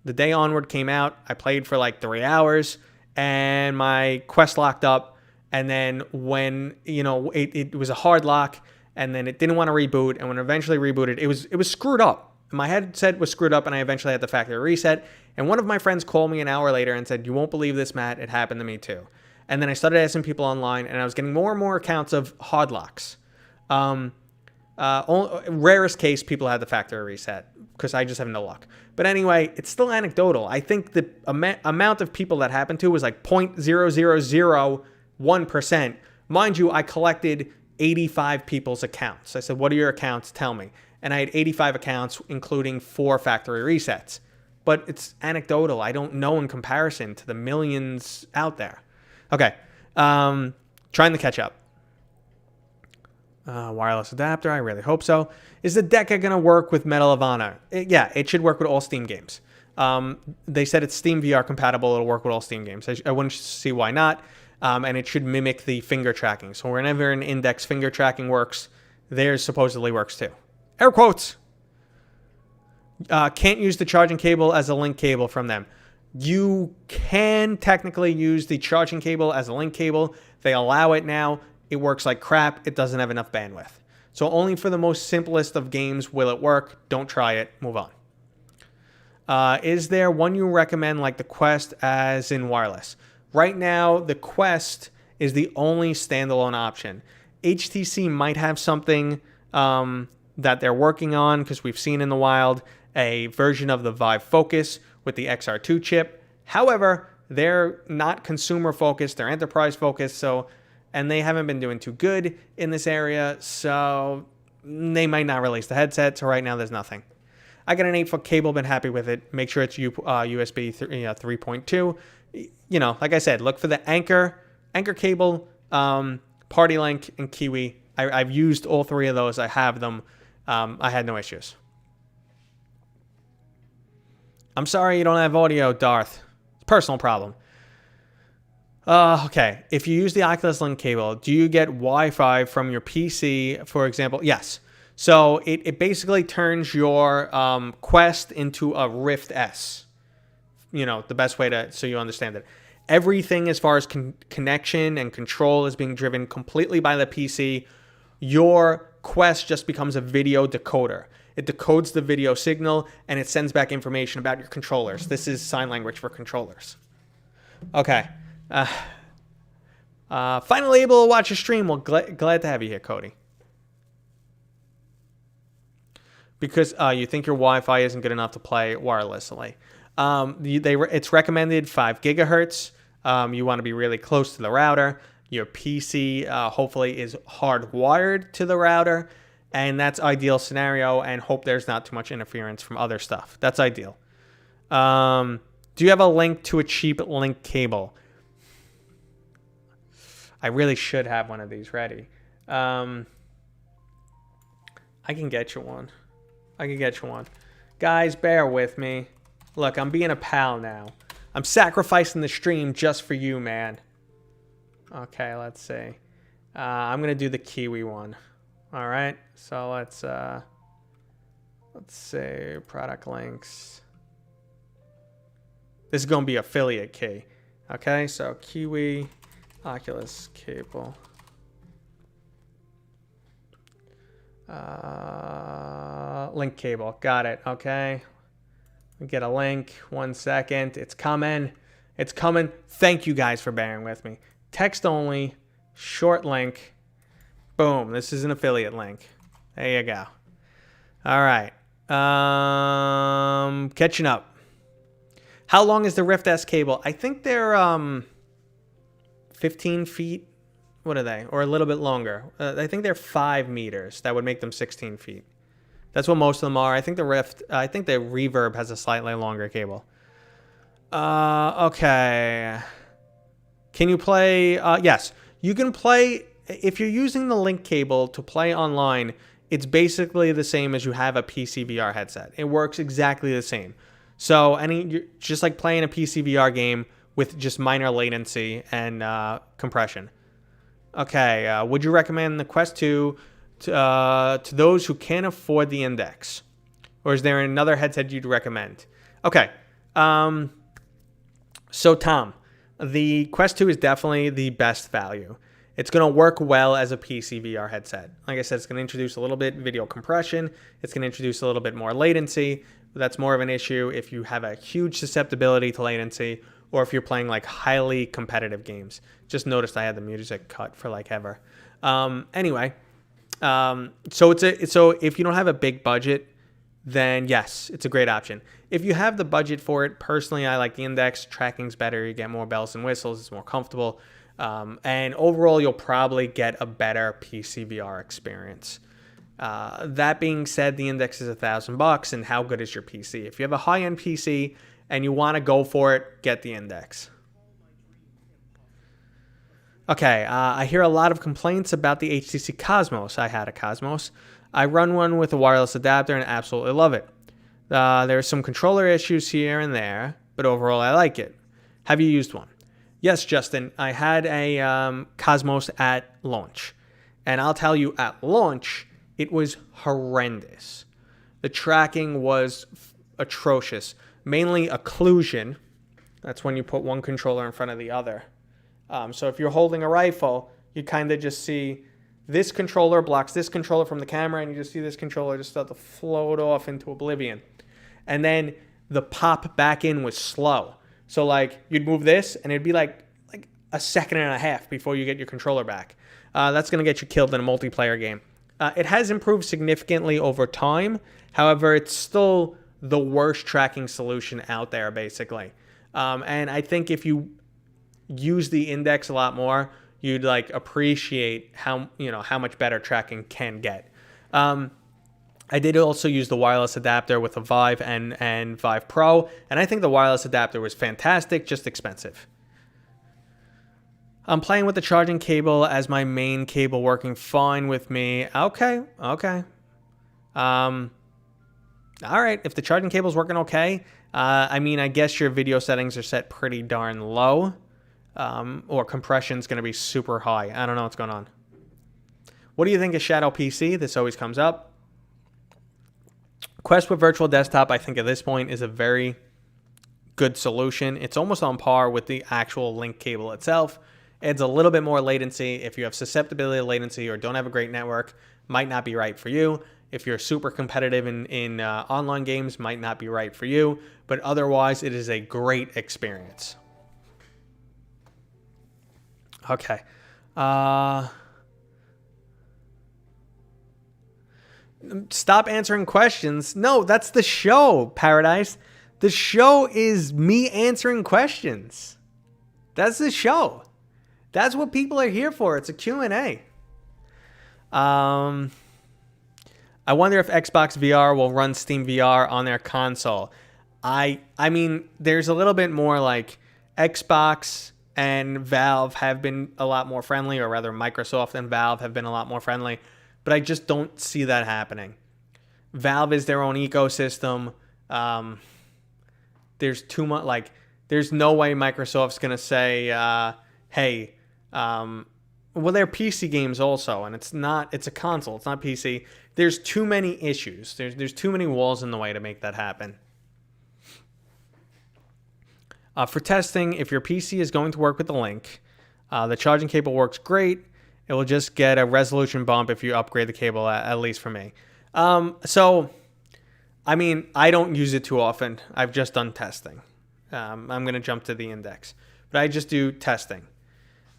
The day Onward came out, I played for like 3 hours, and my Quest locked up. And then when, it was a hard lock, and then it didn't want to reboot. And when it eventually rebooted, it was screwed up. My headset was screwed up, and I eventually had the factory reset. And one of my friends called me an hour later and said, "You won't believe this, Matt. It happened to me too." And then I started asking people online, and I was getting more and more accounts of hard locks. Rarest case, people had the factory reset because I just have no luck. But anyway, it's still anecdotal. I think the amount of people that happened to was like 0.0001%. Mind you, I collected 85 people's accounts. I said, "What are your accounts? Tell me." And I had 85 accounts, including 4 factory resets. But it's anecdotal. I don't know in comparison to the millions out there. Okay. Trying to catch up. Wireless adapter, I really hope so. Is the Deca going to work with Medal of Honor? Yeah, it should work with all Steam games. They said it's Steam VR compatible. It'll work with all Steam games. I wouldn't see why not. And it should mimic the finger tracking. So whenever an index finger tracking works, theirs supposedly works too. Air quotes. Can't use the charging cable as a link cable from them. You can technically use the charging cable as a link cable. They allow it now. It works like crap. It doesn't have enough bandwidth. So only for the most simplest of games will it work. Don't try it. Move on. Is there one you recommend like the Quest as in wireless? Right now, the Quest is the only standalone option. HTC might have something that they're working on because we've seen in the wild a version of the Vive Focus with the XR2 chip. However, they're not consumer focused. They're enterprise focused. And they haven't been doing too good in this area, so they might not release the headset. So right now, there's nothing. I got an 8-foot cable, been happy with it. Make sure it's USB 3.2. Like I said, look for the anchor cable, Party Link, and Kiwi. I've used all 3 of those. I have them. I had no issues. I'm sorry you don't have audio, Darth. It's a personal problem. Okay, if you use the Oculus Link cable, do you get Wi-Fi from your PC, for example? Yes. So it basically turns your Quest into a Rift S. The best way so you understand it. Everything as far as connection and control is being driven completely by the PC. Your Quest just becomes a video decoder. It decodes the video signal, and it sends back information about your controllers. This is sign language for controllers. Okay. Finally able to watch a stream. Well, glad to have you here, Cody. Because you think your Wi-Fi isn't good enough to play wirelessly. It's recommended 5 gigahertz. You want to be really close to the router. Your PC hopefully is hardwired to the router. And that's ideal scenario, and hope there's not too much interference from other stuff. That's ideal. Do you have a link to a cheap link cable? I really should have one of these ready. I can get you one. Guys, bear with me. Look, I'm being a pal now. I'm sacrificing the stream just for you, man. Okay, let's see. I'm going to do the Kiwi one. All right, so let's say product links. This is going to be affiliate key. Okay, so Kiwi, Oculus cable. Link cable. Got it. Okay. We get a link. 1 second. It's coming. Thank you guys for bearing with me. Text only. Short link. Boom. This is an affiliate link. There you go. All right. Catching up. How long is the Rift S cable? I think they're 15 feet. What are they? Or a little bit longer. I think they're 5 meters. That would make them 16 feet. That's what most of them are. I think the Reverb has a slightly longer cable. Okay. Can you play? Yes, you can play. If you're using the link cable to play online, it's basically the same as you have a PC VR headset. It works exactly the same. So just like playing a PC VR game with just minor latency and compression. Okay, would you recommend the Quest 2 to those who can't afford the Index? Or is there another headset you'd recommend? Okay, so Tom, the Quest 2 is definitely the best value. It's going to work well as a PC VR headset. Like I said, it's going to introduce a little bit video compression. It's going to introduce a little bit more latency. That's more of an issue if you have a huge susceptibility to latency or if you're playing like highly competitive games. Just noticed I had the music cut for like ever. Anyway, so if you don't have a big budget, then yes, it's a great option. If you have the budget for it, personally, I like the Index. Tracking's better. You get more bells and whistles. It's more comfortable. And overall, you'll probably get a better PC VR experience. That being said, the Index is $1,000, and how good is your PC? If you have a high-end PC and you want to go for it, get the Index. Okay, I hear a lot of complaints about the HTC Cosmos. I had a Cosmos. I run one with a wireless adapter and absolutely love it. There are some controller issues here and there, but overall I like it. Have you used one? Yes, Justin, I had a Cosmos at launch. And I'll tell you, at launch, it was horrendous. The tracking was atrocious. Mainly occlusion. That's when you put one controller in front of the other. So if you're holding a rifle, you kind of just see this controller blocks this controller from the camera, and you just see this controller just start to float off into oblivion. And then the pop back in was slow. So like you'd move this, and it'd be like a second and a half before you get your controller back. That's going to get you killed in a multiplayer game. It has improved significantly over time. However, it's still the worst tracking solution out there, basically. And I think if you use the Index a lot more, you'd like appreciate how much better tracking can get. I did also use the wireless adapter with the Vive and Vive Pro, and I think the wireless adapter was fantastic, just expensive. I'm playing with the charging cable as my main cable, working fine with me. Okay. All right, if the charging cable's working okay, I guess your video settings are set pretty darn low, or compression's going to be super high. I don't know what's going on. What do you think of Shadow PC? This always comes up. Quest with Virtual Desktop, I think at this point, is a very good solution. It's almost on par with the actual link cable itself. Adds a little bit more latency. If you have susceptibility to latency or don't have a great network, might not be right for you. If you're super competitive in online games, might not be right for you. But otherwise, it is a great experience. Okay. Stop answering questions. No, that's the show, Paradise. The show is me answering questions. That's the show. That's what people are here for. It's a Q&A. I wonder if Xbox VR will run Steam VR on their console. I mean, there's a little bit more like Xbox and Valve have been a lot more friendly, or rather Microsoft and Valve have been a lot more friendly, but I just don't see that happening. Valve is their own ecosystem. There's too much, there's no way Microsoft's going to say, hey, well, they're PC games also, and it's a console, it's not PC. There's too many issues. There's too many walls in the way to make that happen. For testing, if your PC is going to work with the link, the charging cable works great. It will just get a resolution bump if you upgrade the cable, at least for me. So, I mean, I don't use it too often. I've just done testing. I'm going to jump to the Index. But I just do testing.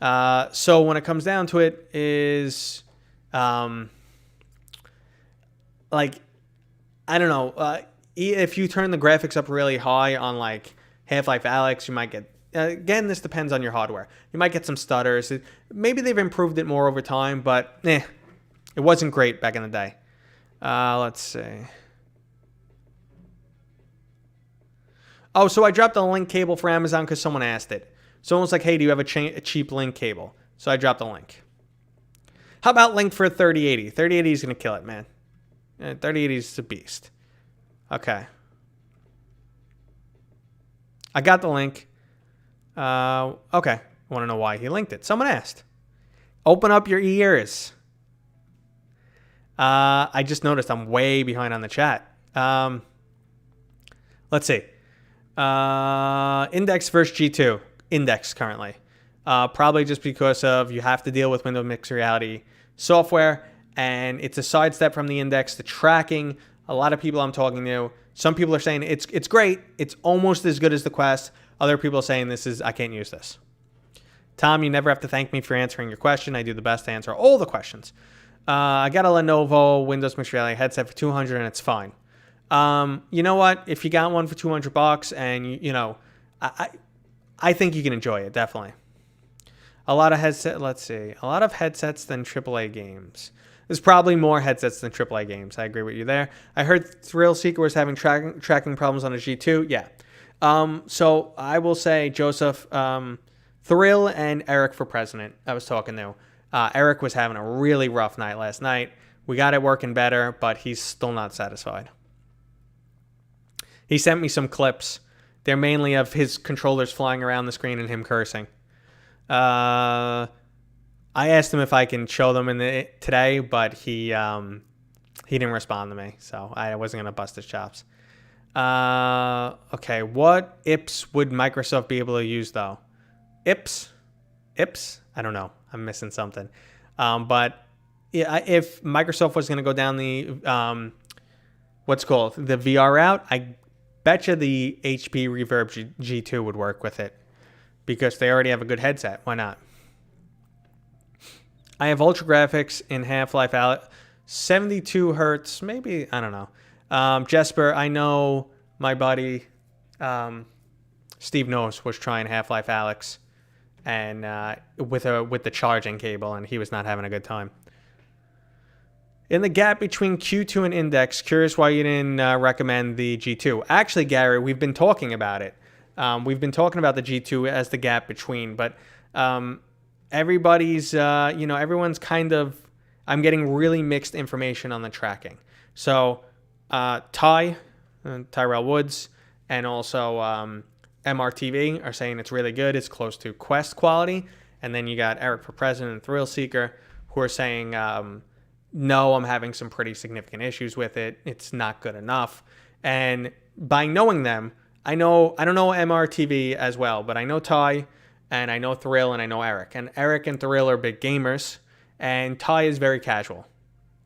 So when it comes down to it is, I don't know, if you turn the graphics up really high on Half-Life Alyx, you might get, again, this depends on your hardware. You might get some stutters. Maybe they've improved it more over time, but it wasn't great back in the day. Let's see. Oh, so I dropped a link cable for Amazon because someone asked it. Someone was like, hey, do you have a cheap link cable? So I dropped a link. How about link for a 3080? 3080 is going to kill it, man. 3080 is a beast. Okay. I got the link. Okay. I want to know why he linked it. Someone asked. Open up your ears. I just noticed I'm way behind on the chat. Let's see. Index versus G2. Index currently. Probably just because of you have to deal with Windows Mixed Reality software, and it's a sidestep from the Index. The tracking, a lot of people I'm talking to, some people are saying it's great. It's almost as good as the Quest. Other people are saying I can't use this. Tom, you never have to thank me for answering your question. I do the best to answer all the questions. I got a Lenovo Windows Mixed Reality headset for $200 and it's fine. You know what? If you got one for $200 and you know, I think you can enjoy it, definitely. A lot of headsets than AAA games. There's probably more headsets than AAA games. I agree with you there. I heard Thrill Seeker was having tracking problems on a G2. Yeah. So I will say, Joseph, Thrill and Eric for president. I was talking to. Eric was having a really rough night last night. We got it working better, but he's still not satisfied. He sent me some clips. They're mainly of his controllers flying around the screen and him cursing. I asked him if I can show them today, but he didn't respond to me, so I wasn't gonna bust his chops. Okay, what IPs would Microsoft be able to use though? IPs? I don't know. I'm missing something. But yeah, if Microsoft was gonna go down the the VR route, I betcha the HP Reverb G2 would work with it because they already have a good headset. Why not? I have ultra graphics in Half-Life Alyx, 72 hertz, maybe, I don't know. Jesper, I know my buddy Steve Nose was trying Half-Life Alyx and with the charging cable, and he was not having a good time. In the gap between Q2 and Index, curious why you didn't recommend the G2. Actually, Gary, we've been talking about it. We've been talking about the G2 as the gap between, but everybody's, everyone's kind of, I'm getting really mixed information on the tracking. So Tyrell Woods, and also MRTV are saying it's really good. It's close to Quest quality. And then you got Eric for President and Thrill Seeker who are saying, no, I'm having some pretty significant issues with it. It's not good enough. And by knowing them, I don't know MRTV as well, but I know Ty, and I know Thrill, and I know Eric. And Eric and Thrill are big gamers, and Ty is very casual.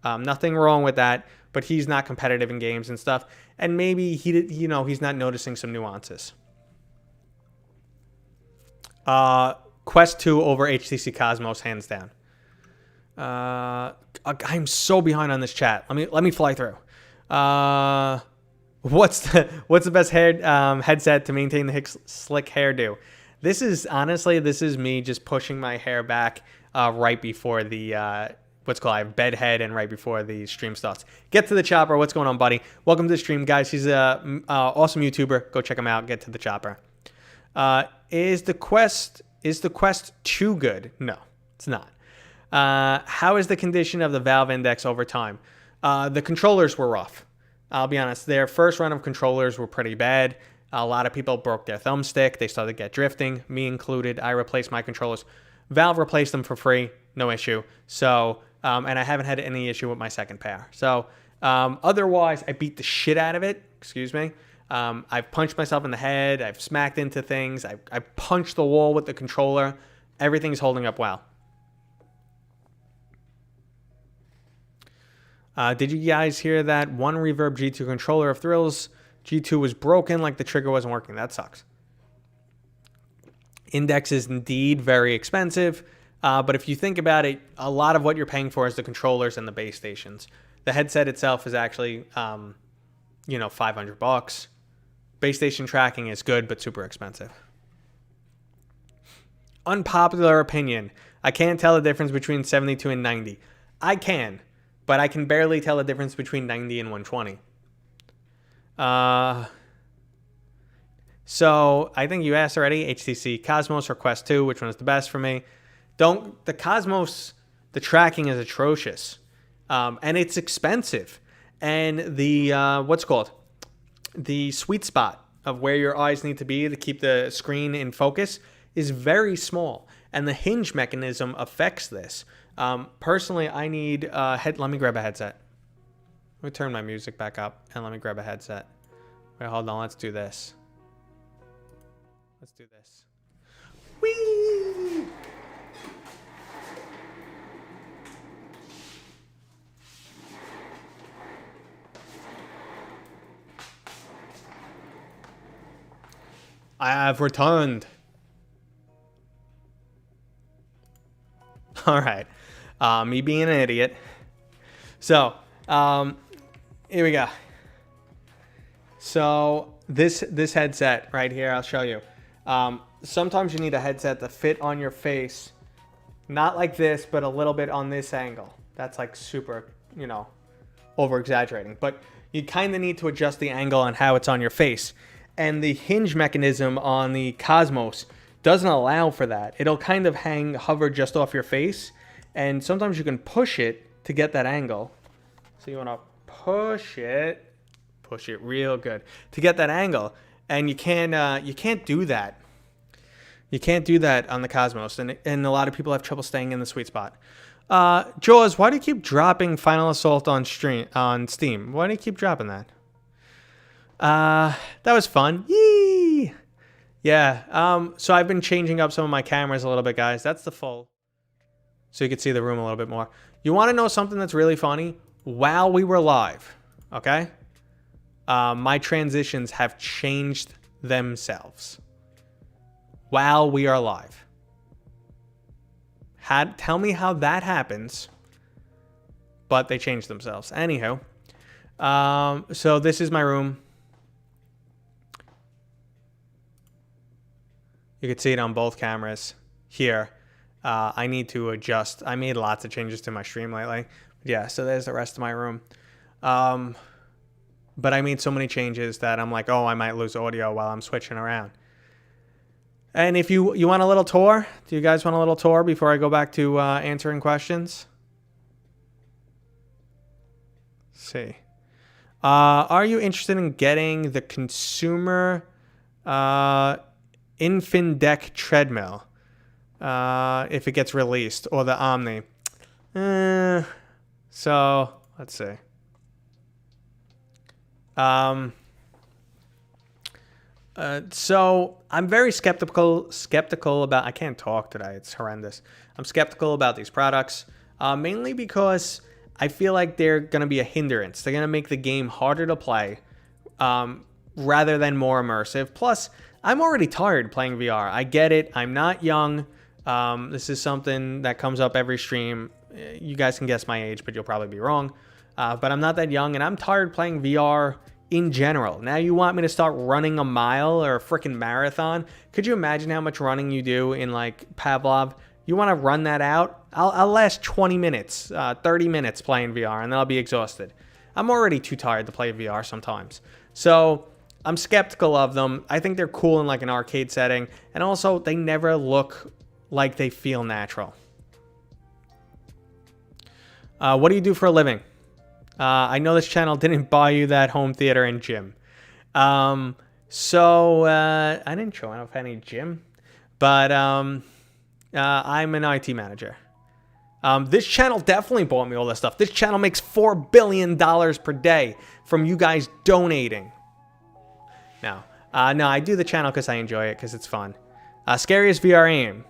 Nothing wrong with that, but he's not competitive in games and stuff. And maybe he's not noticing some nuances. Quest 2 over HTC Cosmos, hands down. I'm so behind on this chat. Let me fly through. What's the best headset to maintain the slick hairdo? This is me just pushing my hair back right before the I have bed head and right before the stream starts. Get to the chopper. What's going on, buddy? Welcome to the stream, guys. He's a awesome YouTuber. Go check him out. Get to the chopper. Is the Quest 2 good? No, it's not. How is the condition of the Valve Index over time? The controllers were rough. I'll be honest. Their first run of controllers were pretty bad. A lot of people broke their thumbstick. They started to get drifting, me included. I replaced my controllers. Valve replaced them for free, no issue. So, and I haven't had any issue with my second pair. So, otherwise, I beat the shit out of it. Excuse me. I've punched myself in the head. I've smacked into things. I punched the wall with the controller. Everything's holding up well. Did you guys hear that one Reverb G2 controller of Thrill's G2 was broken, like the trigger wasn't working? That sucks. Index is indeed very expensive, but if you think about it, a lot of what you're paying for is the controllers and the base stations. The headset itself is actually, $500. Base station tracking is good, but super expensive. Unpopular opinion. I can't tell the difference between 72 and 90. I can. but I can barely tell the difference between 90 and 120. So I think you asked already, HTC Cosmos or Quest 2, which one is the best for me? The Cosmos, the tracking is atrocious. And it's expensive. And the, what's called? The sweet spot of where your eyes need to be to keep the screen in focus is very small. And the hinge mechanism affects this. Personally, I need, let me grab a headset. Let me turn my music back up and let me grab a headset. Wait, hold on, let's do this. Let's do this. Whee! I have returned. All right. Me being an idiot. So, here we go. So, this headset right here, I'll show you. Sometimes you need a headset to fit on your face. Not like this, but a little bit on this angle. That's like super, you know, over-exaggerating. But you kind of need to adjust the angle on how it's on your face. And the hinge mechanism on the Cosmos doesn't allow for that. It'll kind of hover just off your face. And sometimes you can push it to get that angle. So you want to push it real good to get that angle. And you can't do that. You can't do that on the Cosmos. And a lot of people have trouble staying in the sweet spot. Jaws, why do you keep dropping Final Assault on Steam? Why do you keep dropping that? That was fun. Yee! Yeah. So I've been changing up some of my cameras a little bit, guys. That's the full. So you can see the room a little bit more. You want to know something that's really funny? While we were live, okay? My transitions have changed themselves. While we are live. Tell me how that happens. But they changed themselves. Anywho. So this is my room. You can see it on both cameras here. I need to adjust. I made lots of changes to my stream lately. Yeah, so there's the rest of my room. But I made so many changes that I'm like, oh, I might lose audio while I'm switching around. And if you want a little tour, do you guys want a little tour before I go back to answering questions? Let's see. Are you interested in getting the consumer Infin-Deck treadmill if it gets released, or the Omni? So let's see. So I'm very skeptical about, I can't talk today. It's horrendous. I'm skeptical about these products, mainly because I feel like they're going to be a hindrance. They're going to make the game harder to play, rather than more immersive. Plus, I'm already tired playing VR. I get it. I'm not young. This is something that comes up every stream. You guys can guess my age, but you'll probably be wrong. But I'm not that young, and I'm tired playing VR in general. Now you want me to start running a mile or a freaking marathon? Could you imagine how much running you do in like Pavlov? You want to run that out? I'll last 20 minutes, 30 minutes playing VR, and then I'll be exhausted. I'm already too tired to play VR sometimes. So I'm skeptical of them. I think they're cool in like an arcade setting, and also they never look like they feel natural. What do you do for a living? I know this channel didn't buy you that home theater and gym. So I didn't show off any gym, but I'm an IT manager. This channel definitely bought me all this stuff. This channel makes $4 billion per day from you guys donating. No, I do the channel because I enjoy it, because it's fun. Scariest VR aim.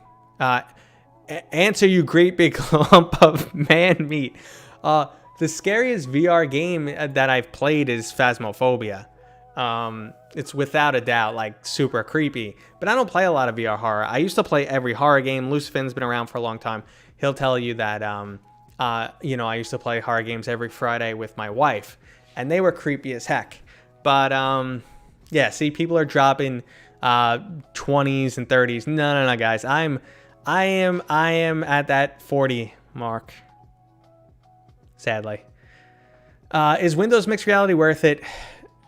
Answer, you great big lump of man meat. The scariest VR game that I've played is Phasmophobia. It's without a doubt like super creepy, but I don't play a lot of VR horror. I used to play every horror game. Lucifin's been around for a long time. He'll tell you that, you know, I used to play horror games every Friday with my wife, and they were creepy as heck. But yeah, see, people are dropping 20s and 30s. No, guys, I am at that 40 mark. Sadly. Is Windows Mixed Reality worth it?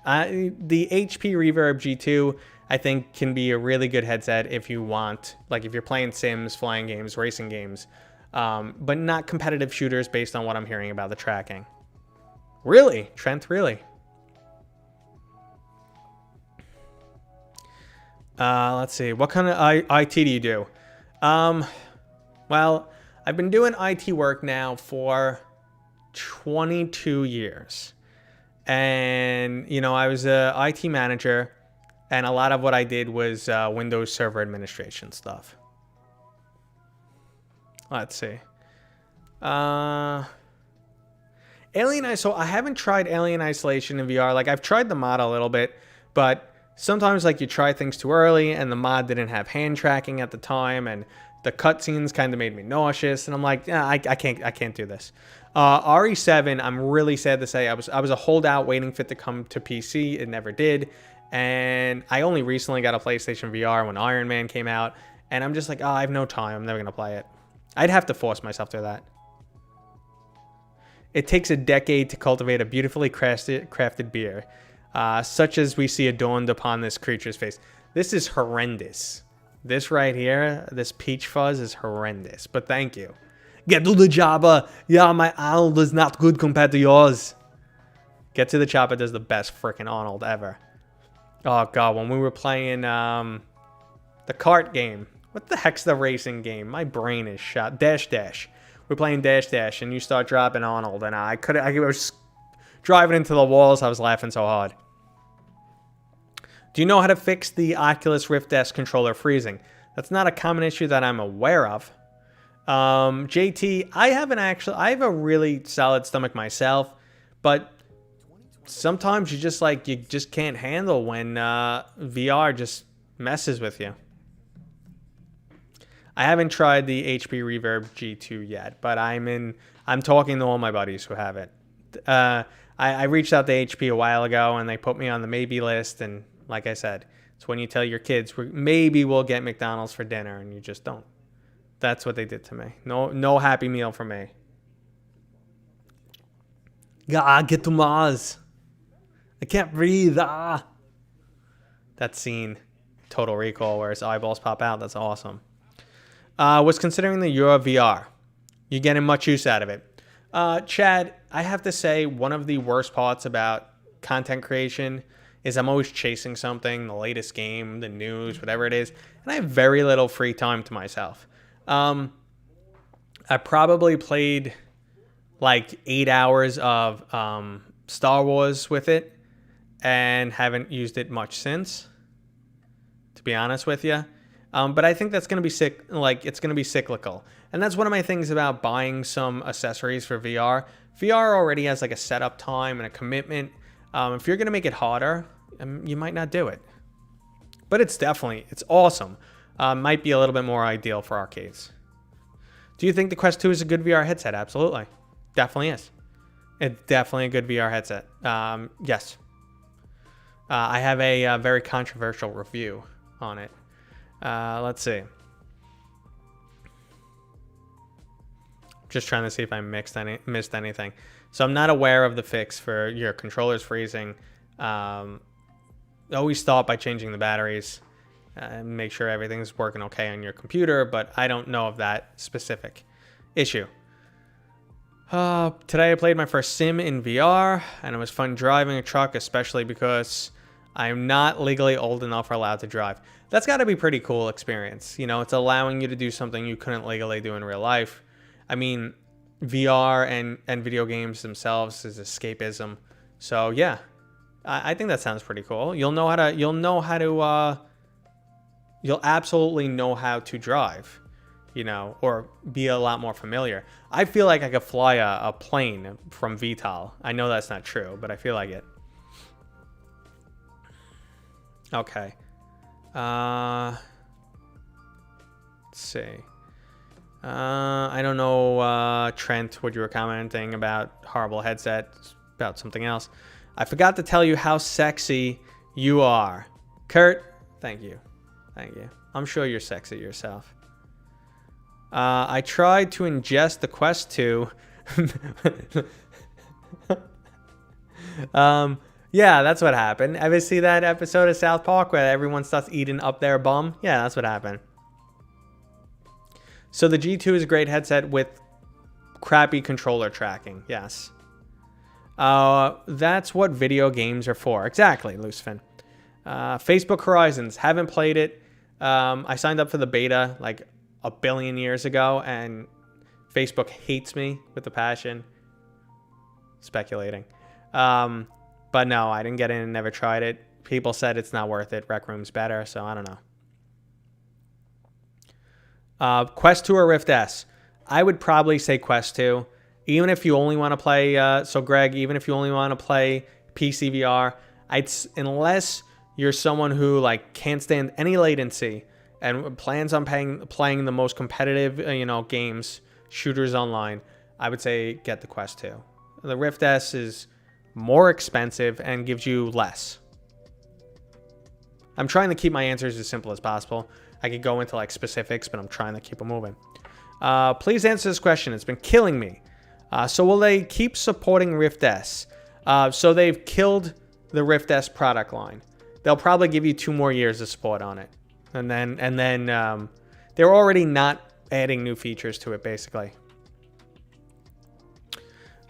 The HP Reverb G2, I think, can be a really good headset if you want, like if you're playing sims, flying games, racing games, but not competitive shooters based on what I'm hearing about the tracking. Really? Trent, really? Let's see. What kind of IT do you do? Well, I've been doing IT work now for 22 years. And, you know, I was a IT manager, and a lot of what I did was Windows Server Administration stuff. Let's see. So I haven't tried Alien Isolation in VR. Like, I've tried the mod a little bit, but sometimes, like, you try things too early, and the mod didn't have hand tracking at the time, and the cutscenes kind of made me nauseous, and I'm like, yeah, I can't do this. RE7, I'm really sad to say, I was a holdout waiting for it to come to PC. It never did, and I only recently got a PlayStation VR when Iron Man came out, and I'm just like, oh, I have no time. I'm never gonna play it. I'd have to force myself through that. It takes a decade to cultivate a beautifully crafted beer, such as we see adorned upon this creature's face. This is horrendous. This right here, this peach fuzz is horrendous, but thank you. Get to the chopper. Yeah, my Arnold is not good compared to yours. Get to the chopper does the best freaking Arnold ever. Oh, God, when we were playing the kart game. What the heck's the racing game? My brain is shot. Dash Dash. We're playing Dash Dash, and you start dropping Arnold, and I was driving into the walls. I was laughing so hard. Do you know how to fix the Oculus Rift S controller freezing? That's not a common issue that I'm aware of. JT, I have a really solid stomach myself, but sometimes you just can't handle when VR just messes with you. I haven't tried the HP Reverb G2 yet, but I'm talking to all my buddies who have it. I reached out to HP a while ago, and they put me on the maybe list, and like I said, it's when you tell your kids, maybe we'll get McDonald's for dinner, and you just don't. That's what they did to me. No Happy Meal for me. Ah, get to Mars. I can't breathe. Ah. That scene, Total Recall, where his eyeballs pop out. That's awesome. Was considering the Euro VR. You're getting much use out of it. Chad, I have to say, one of the worst parts about content creation is I'm always chasing something, the latest game, the news, whatever it is, and I have very little free time to myself. I probably played like 8 hours of Star Wars with it and haven't used it much since, to be honest with you. But I think that's going to be it's going to be cyclical. And that's one of my things about buying some accessories for VR. VR already has like a setup time and a commitment. If you're going to make it harder, you might not do it. But it's awesome. Might be a little bit more ideal for arcades. Do you think the Quest 2 is a good VR headset? Absolutely. Definitely is. It's definitely a good VR headset. Yes. I have a very controversial review on it. Let's see. Just trying to see if I missed anything. So I'm not aware of the fix for your controllers freezing. Always start by changing the batteries. Make sure everything's working okay on your computer, but I don't know of that specific issue. Today I played my first sim in VR, and it was fun driving a truck, especially because I'm not legally old enough or allowed to drive. That's got to be a pretty cool experience. You know, it's allowing you to do something you couldn't legally do in real life. I mean, VR and video games themselves is escapism. So yeah, I think that sounds pretty cool. You'll absolutely know how to drive, you know, or be a lot more familiar. I feel like I could fly a plane from VTOL. I know that's not true, but I feel like it. Okay. Let's see. I don't know, Trent, what you were commenting about horrible headset, about something else. I forgot to tell you how sexy you are. Kurt, thank you. Thank you. I'm sure you're sexy yourself. I tried to ingest the Quest 2. Yeah, that's what happened. Ever see that episode of South Park where everyone starts eating up their bum? Yeah, that's what happened. So the G2 is a great headset with crappy controller tracking. Yes. That's what video games are for. Exactly, Lucifin. Facebook Horizons. Haven't played it. I signed up for the beta like a billion years ago, and Facebook hates me with a passion. Speculating. But no, I didn't get in and never tried it. People said it's not worth it. Rec Room's better, so I don't know. Quest 2 or Rift S? I would probably say Quest 2. Even if you only want to play, so Greg, even if you only want to play PC VR, unless you're someone who like can't stand any latency and plans on playing the most competitive, games, shooters online, I would say get the Quest 2. The Rift S is more expensive and gives you less. I'm trying to keep my answers as simple as possible. I could go into like specifics, but I'm trying to keep them moving. Please answer this question. It's been killing me. So will they keep supporting Rift S? So they've killed the Rift S product line. They'll probably give you 2 more years of support on it. And then they're already not adding new features to it, basically.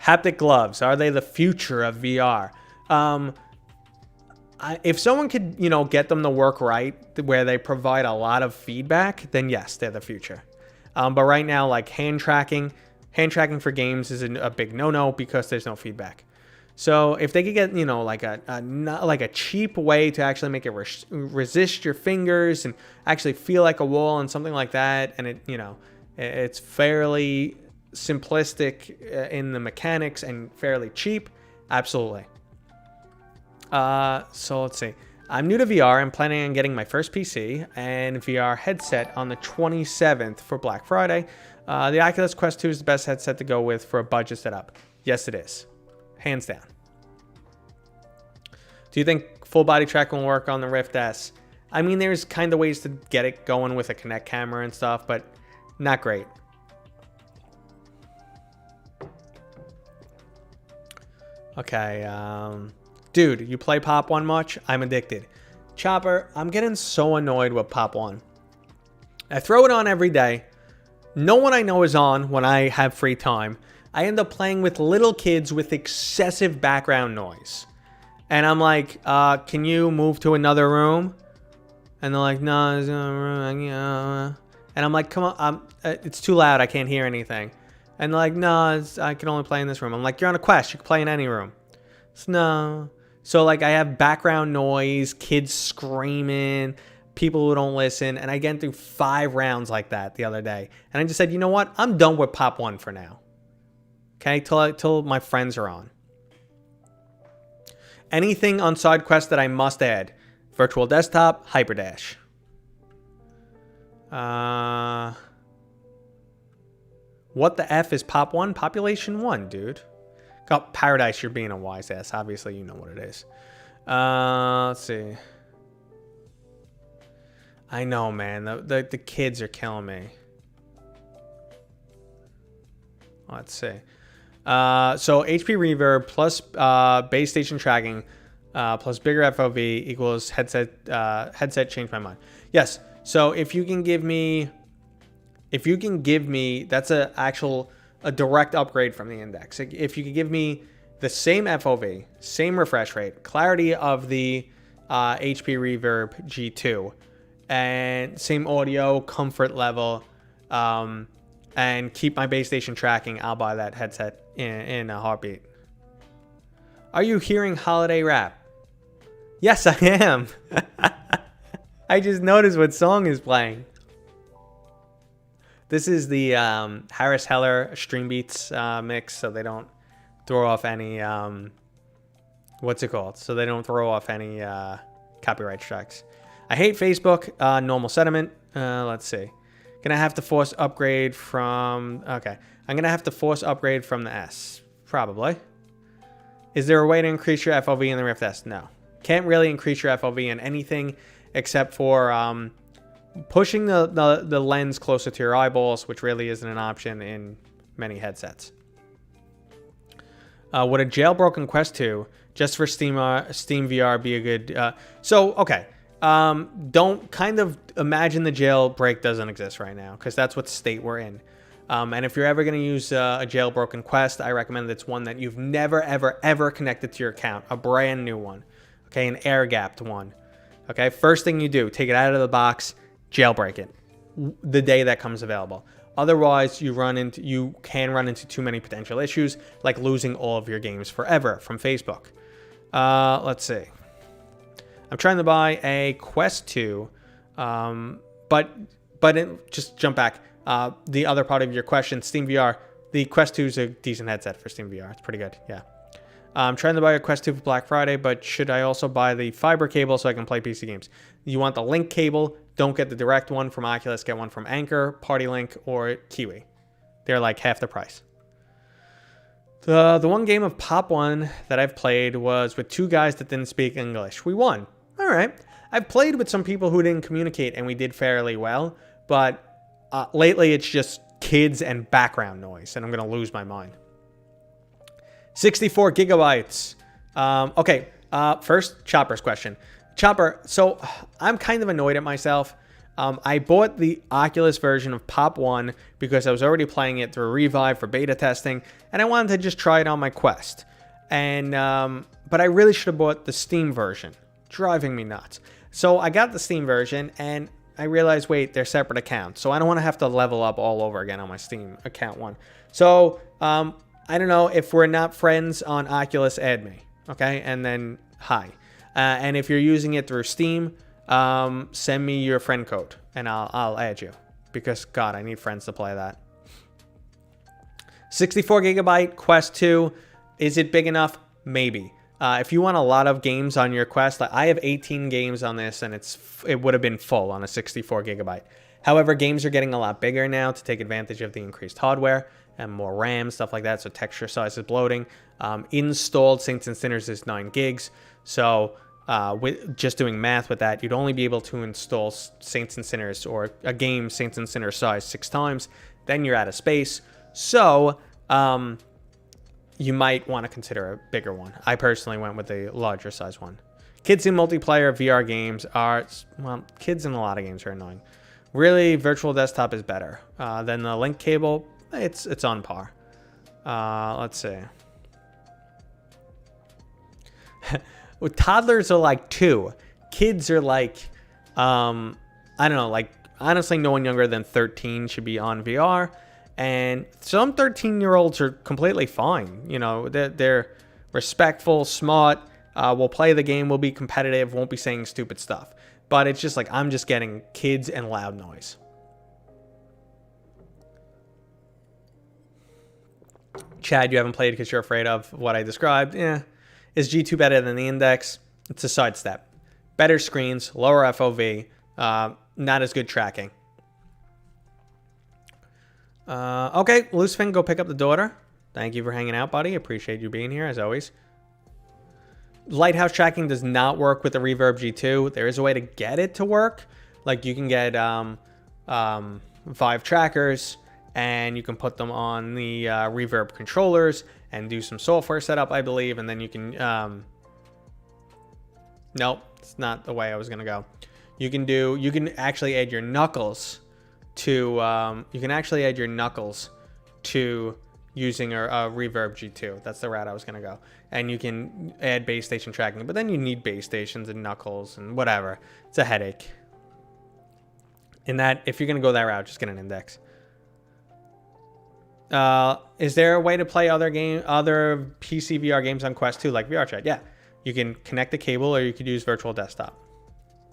Haptic gloves, are they the future of VR? If someone could, get them to work right, where they provide a lot of feedback, then yes, they're the future. But right now, like hand tracking for games is a big no-no because there's no feedback. So if they could get, like a cheap way to actually make it resist your fingers and actually feel like a wall and something like that, and it's fairly simplistic in the mechanics and fairly cheap, absolutely. So let's see. I'm new to VR. I'm planning on getting my first PC and VR headset on the 27th for Black Friday. The Oculus Quest 2 is the best headset to go with for a budget setup. Yes, it is. Hands down. Do you think full body tracking will work on the Rift S? I mean, there's kind of ways to get it going with a Kinect camera and stuff, but not great. Okay, dude, you play Pop 1 much? I'm addicted. Chopper, I'm getting so annoyed with Pop 1. I throw it on every day. No one I know is on when I have free time. I end up playing with little kids with excessive background noise. And I'm like, can you move to another room? And they're like, no, there's no room. And I'm like, come on, it's too loud. I can't hear anything. And they're like, no, I can only play in this room. I'm like, you're on a Quest. You can play in any room. So, no. So, like, I have background noise, kids screaming, people who don't listen. And I get through 5 rounds like that the other day. And I just said, you know what? I'm done with Pop 1 for now. Okay? Till my friends are on. Anything on side quest that I must add. Virtual desktop, Hyperdash. What the F is Pop 1? Population 1, dude. Got Paradise, you're being a wise ass. Obviously, you know what it is. Let's see. I know, man. The kids are killing me. Let's see. So HP Reverb plus base station tracking plus bigger FOV equals headset changed my mind. Yes. So if you can give me, that's a direct upgrade from the Index. If you could give me the same FOV, same refresh rate, clarity of the HP Reverb G2, and same audio, comfort level, and keep my base station tracking, I'll buy that headset in a heartbeat. Are you hearing holiday rap? Yes, I am. I just noticed what song is playing. This is the Harris Heller Stream Beats mix, so they don't throw off any what's it called? So they don't throw off any copyright strikes. I hate Facebook. Normal sentiment. Let's see. Gonna have to force upgrade from. Okay, I'm gonna have to force upgrade from the S. Probably. Is there a way to increase your FOV in the Rift S? No. Can't really increase your FOV in anything except for pushing the lens closer to your eyeballs, which really isn't an option in many headsets. Would a jailbroken Quest 2 just for Steam VR be a good... okay. Don't kind of imagine the jailbreak doesn't exist right now, because that's what state we're in. And if you're ever going to use a jailbroken Quest, I recommend it's one that you've never, ever, ever connected to your account. A brand new one. Okay, an air-gapped one. Okay, first thing you do, take it out of the box, jailbreak it the day that comes available. Otherwise, you can run into too many potential issues, like losing all of your games forever from Facebook. Let's see. I'm trying to buy a Quest 2, just jump back. The other part of your question, Steam VR, the Quest 2 is a decent headset for Steam VR. It's pretty good, yeah. I'm trying to buy a Quest 2 for Black Friday, but should I also buy the fiber cable so I can play PC games? You want the link cable, don't get the direct one from Oculus, get one from Anchor, PartyLink, or Kiwi. They're like half the price. The one game of Pop 1 that I've played was with two guys that didn't speak English. We won. All right. I've played with some people who didn't communicate, and we did fairly well, but lately it's just kids and background noise, and I'm going to lose my mind. 64 gigabytes. Okay, first, Chopper's question. Chopper, so I'm kind of annoyed at myself. I bought the Oculus version of Pop 1 because I was already playing it through Revive for beta testing, and I wanted to just try it on my Quest. And but I really should have bought the Steam version. Driving me nuts. So I got the Steam version, and I realized, wait, they're separate accounts. So I don't want to have to level up all over again on my Steam account one. So I don't know, if we're not friends on Oculus, add me, okay? And then hi. And if you're using it through Steam, send me your friend code, and I'll add you, because God, I need friends to play that. 64 gigabyte Quest 2, is it big enough? Maybe. If you want a lot of games on your Quest, like I have 18 games on this, and it would have been full on a 64 gigabyte. However, games are getting a lot bigger now to take advantage of the increased hardware and more RAM, stuff like that. So texture size is bloating. Installed Saints and Sinners is 9 gigs. So with just doing math with that, you'd only be able to install Saints and Sinners, or a game Saints and Sinners size 6 times. Then you're out of space. So you might want to consider a bigger one. I personally went with a larger size one. Kids in multiplayer VR games are, well, kids in a lot of games are annoying. Really, virtual desktop is better than the link cable. It's on par. Let's see. Well, toddlers are like 2. Kids are like, I don't know, like honestly, no one younger than 13 should be on VR. And some 13-year-olds are completely fine. You know, they're respectful, smart, will play the game, will be competitive, won't be saying stupid stuff. But it's just like, I'm just getting kids and loud noise. Chad, you haven't played because you're afraid of what I described. Yeah. Is G2 better than the Index? It's a sidestep. Better screens, lower FOV, not as good tracking. Okay, Loosefin, go pick up the daughter. Thank you for hanging out, buddy. Appreciate you being here, as always. Lighthouse tracking does not work with the Reverb G2. There is a way to get it to work. Like, you can get Vive trackers, and you can put them on the Reverb controllers and do some software setup, I believe, and then you can... Nope, it's not the way I was going to go. You can actually add your knuckles to using a Reverb G2. That's the route I was going to go. And you can add base station tracking, but then you need base stations and knuckles and whatever. It's a headache. In that, if you're going to go that route, just get an Index. Is there a way to play other PC VR games on Quest 2 like VR Chat? Yeah. You can connect the cable, or you could use virtual desktop.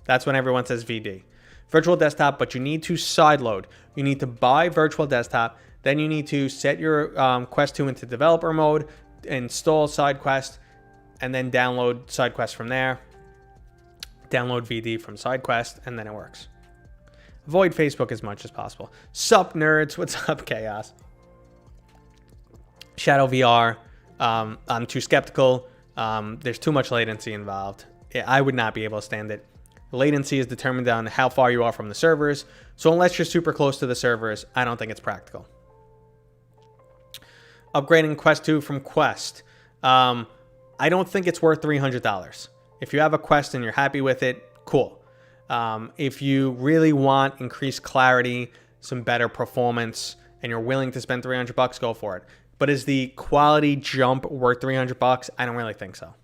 That's when everyone says VD. Virtual desktop, but you need to sideload. You need to buy virtual desktop. Then you need to set your Quest 2 into developer mode, install SideQuest, and then download SideQuest from there. Download VD from SideQuest, and then it works. Avoid Facebook as much as possible. Sup, nerds? What's up, Chaos? Shadow VR. I'm too skeptical. There's too much latency involved. I would not be able to stand it. Latency is determined on how far you are from the servers. So unless you're super close to the servers, I don't think it's practical. Upgrading Quest 2 from Quest. I don't think it's worth $300. If you have a Quest and you're happy with it, cool. If you really want increased clarity, some better performance, and you're willing to spend $300, go for it. But is the quality jump worth $300? I don't really think so.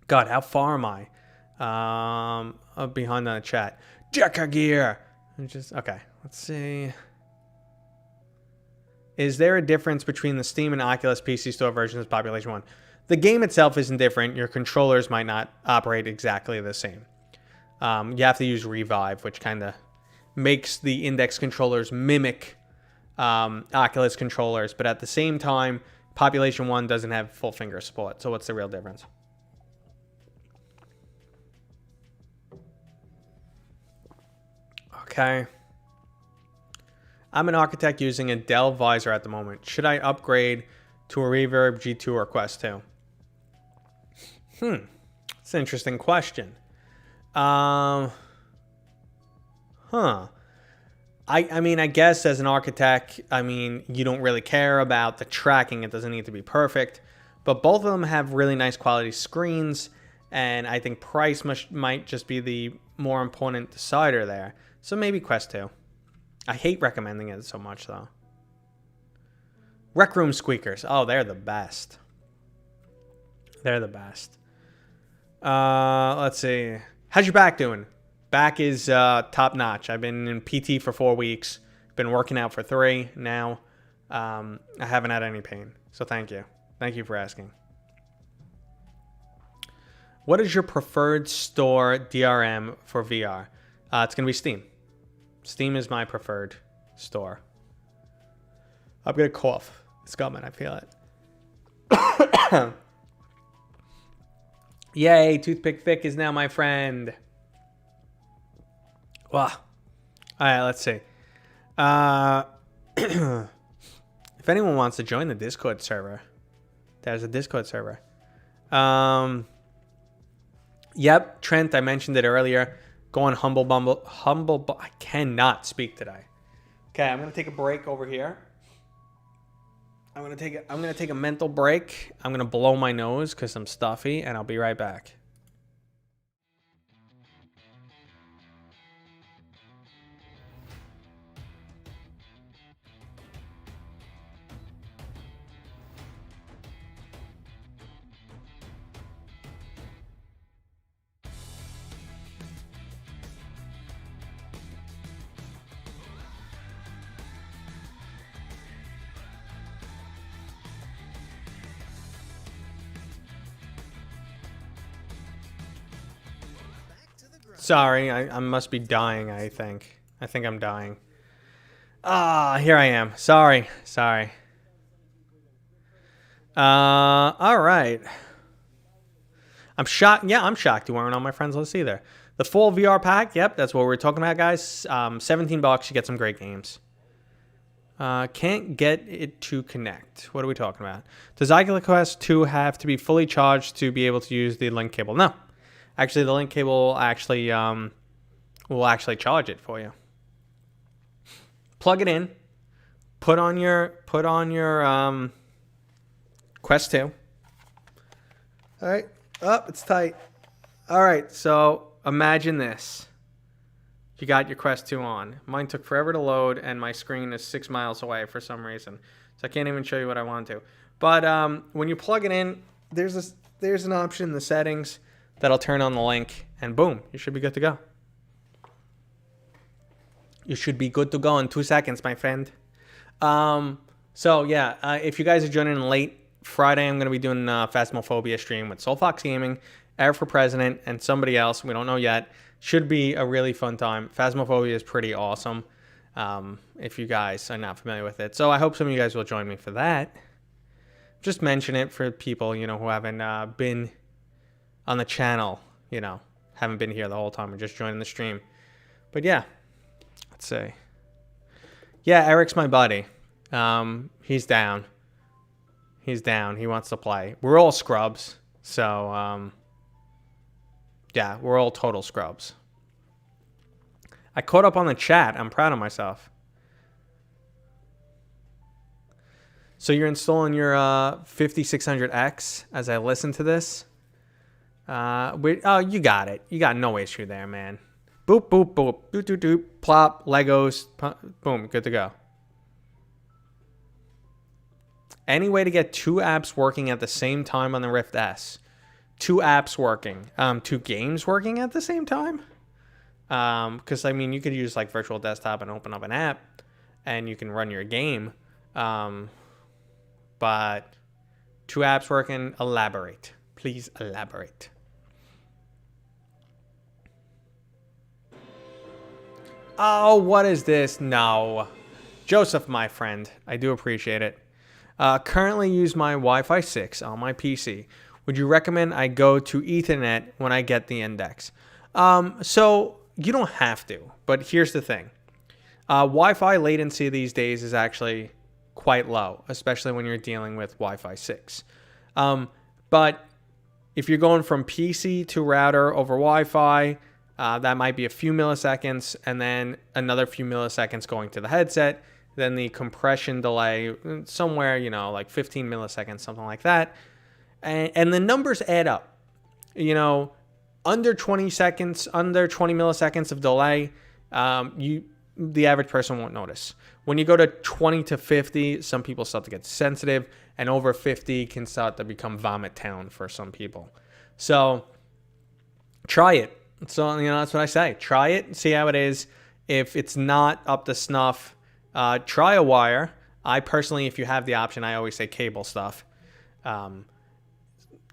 God, how far am I? Behind on the chat. Deca Gear. Okay, let's see. Is there a difference between the Steam and Oculus PC Store versions of Population 1? The game itself isn't different. Your controllers might not operate exactly the same. You have to use Revive, which kind of makes the Index controllers mimic Oculus controllers. But at the same time, Population 1 doesn't have full finger support. So what's the real difference? Okay. I'm an architect using a Dell visor at the moment. Should I upgrade to a Reverb G2 or Quest 2? It's an interesting question. I mean, I guess as an architect, I mean, you don't really care about the tracking. It doesn't need to be perfect. But both of them have really nice quality screens. And I think price might just be the more important decider there. So maybe Quest 2. I hate recommending it so much, though. Rec Room squeakers. Oh, they're the best. They're the best. Let's see. How's your back doing? Back is top notch. I've been in PT for 4 weeks. Been working out for 3 now. I haven't had any pain. So thank you. Thank you for asking. What is your preferred store DRM for VR? It's going to be Steam. Steam is my preferred store. I'm going to cough. It's coming. I feel it. Yay, Toothpick Vic is now my friend. Wow. All right, let's see. If anyone wants to join the Discord server, there's a Discord server. Yep, Trent, I mentioned it earlier. Go on Humble Bumble. I cannot speak today. Okay, I'm gonna take a break over here. I'm gonna take a mental break. I'm gonna blow my nose because I'm stuffy, and I'll be right back. Sorry, I must be dying, I think. I think I'm dying. Here I am. Sorry. All right. I'm shocked. Yeah, I'm shocked you weren't on my friends list either. The full VR pack. Yep, that's what we're talking about, guys. $17, you get some great games. Can't get it to connect. What are we talking about? Does Oculus Quest 2 have to be fully charged to be able to use the link cable? No. Actually, the link cable will actually charge it for you. Plug it in. Put on your Quest 2. All right. Oh, it's tight. All right. So imagine this. You got your Quest 2 on. Mine took forever to load, and my screen is 6 miles away for some reason. So I can't even show you what I want to. But when you plug it in, there's an option in the settings that'll turn on the link, and boom, you should be good to go. You should be good to go in 2 seconds, my friend. So yeah, if you guys are joining late, Friday I'm going to be doing a Phasmophobia stream with Soulfox Gaming, Eric for President, and somebody else. We don't know yet. Should be a really fun time. Phasmophobia is pretty awesome if you guys are not familiar with it. So I hope some of you guys will join me for that. Just mention it for people, who haven't been on the channel, haven't been here the whole time and just joining the stream. But yeah, let's see. Yeah, Eric's my buddy. He's down. He wants to play. We're all scrubs. So, yeah, we're all total scrubs. I caught up on the chat. I'm proud of myself. So you're installing your 5600X as I listen to this. Oh, you got it. You got no issue there, man. Boop, boop, boop. Doop, doop, doop. Plop. Legos. Boom. Good to go. Any way to get two apps working at the same time on the Rift S? Two apps working. Two games working at the same time? Because, I mean, you could use, like, virtual desktop and open up an app, and you can run your game. But two apps working, elaborate. Please elaborate. Oh, what is this? No. Joseph, my friend, I do appreciate it. Currently use my Wi-Fi 6 on my PC. Would you recommend I go to Ethernet when I get the index? So you don't have to, but here's the thing. Wi-Fi latency these days is actually quite low, especially when you're dealing with Wi-Fi 6. But if you're going from PC to router over Wi-Fi, that might be a few milliseconds, and then another few milliseconds going to the headset. Then the compression delay somewhere, like 15 milliseconds, something like that. And the numbers add up. Under 20 seconds, under 20 milliseconds of delay, the average person won't notice. When you go to 20 to 50, some people start to get sensitive, and over 50 can start to become vomit town for some people. So try it. So, that's what I say. Try it and see how it is. If it's not up to snuff, try a wire. I personally, if you have the option, I always say cable stuff.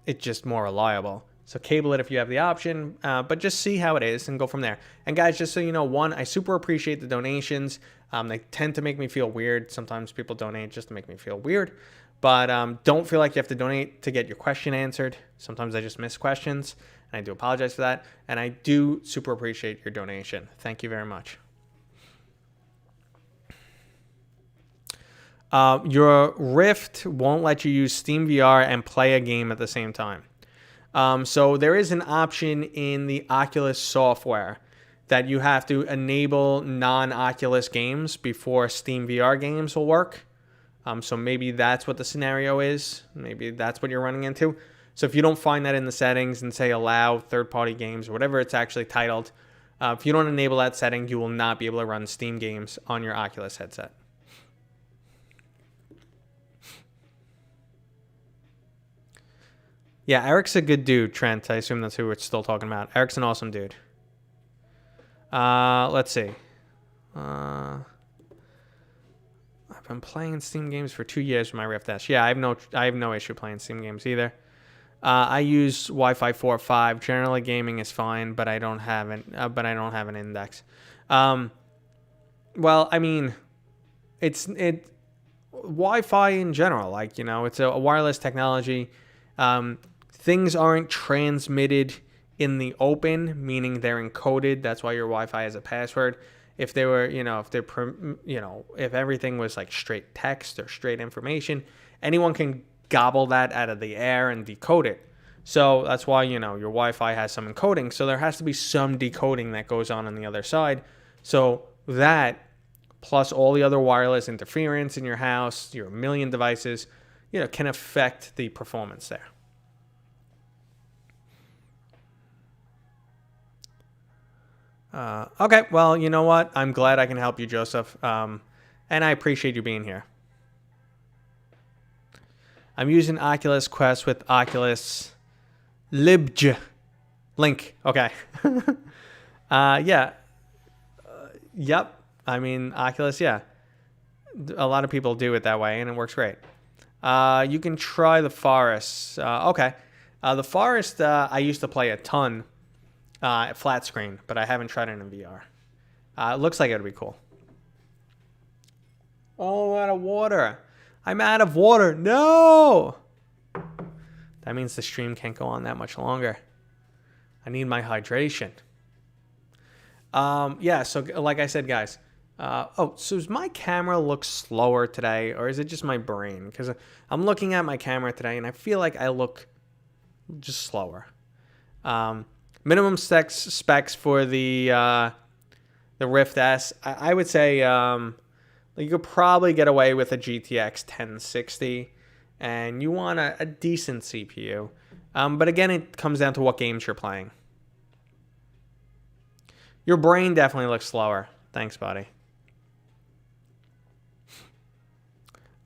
It's just more reliable. So cable it if you have the option, but just see how it is and go from there. And guys, just so you know, one, I super appreciate the donations. They tend to make me feel weird. Sometimes people donate just to make me feel weird. But don't feel like you have to donate to get your question answered. Sometimes I just miss questions, and I do apologize for that. And I do super appreciate your donation. Thank you very much. Your Rift won't let you use Steam VR and play a game at the same time. So there is an option in the Oculus software that you have to enable non-Oculus games before Steam VR games will work. So maybe that's what the scenario is. Maybe that's what you're running into. So if you don't find that in the settings and say allow third-party games or whatever it's actually titled, if you don't enable that setting, you will not be able to run Steam games on your Oculus headset. Yeah, Eric's a good dude, Trent. I assume that's who we're still talking about. Eric's an awesome dude. Let's see. I've been playing Steam games for 2 years with my Rift S. Yeah, I have no issue playing Steam games either. I use Wi-Fi 4 or 5. Generally, gaming is fine, but I don't have an index. Well, I mean, Wi-Fi in general, it's a wireless technology. Things aren't transmitted in the open, meaning they're encoded. That's why your Wi-Fi has a password. If they were, if everything was like straight text or straight information, anyone can gobble that out of the air and decode it. So that's why, your Wi-Fi has some encoding. So there has to be some decoding that goes on the other side. So that, plus all the other wireless interference in your house, your million devices, can affect the performance there. Okay, well, you know what? I'm glad I can help you, Joseph. And I appreciate you being here. I'm using Oculus Quest with Oculus Libg Link. Okay. Yeah. Yep. I mean, Oculus, yeah. A lot of people do it that way, and it works great. You can try the Forest. Okay. The Forest, I used to play a ton. Flat screen, but I haven't tried it in VR. It looks like it would be cool. Oh, I'm out of water. I'm out of water. No! That means the stream can't go on that much longer. I need my hydration. Yeah, so like I said, guys. So does my camera look slower today, or is it just my brain? Because I'm looking at my camera today, and I feel like I look just slower. Minimum specs for the Rift S, I would say, you could probably get away with a GTX 1060, and you want a decent CPU. But again, it comes down to what games you're playing. Your brain definitely looks slower. Thanks, buddy.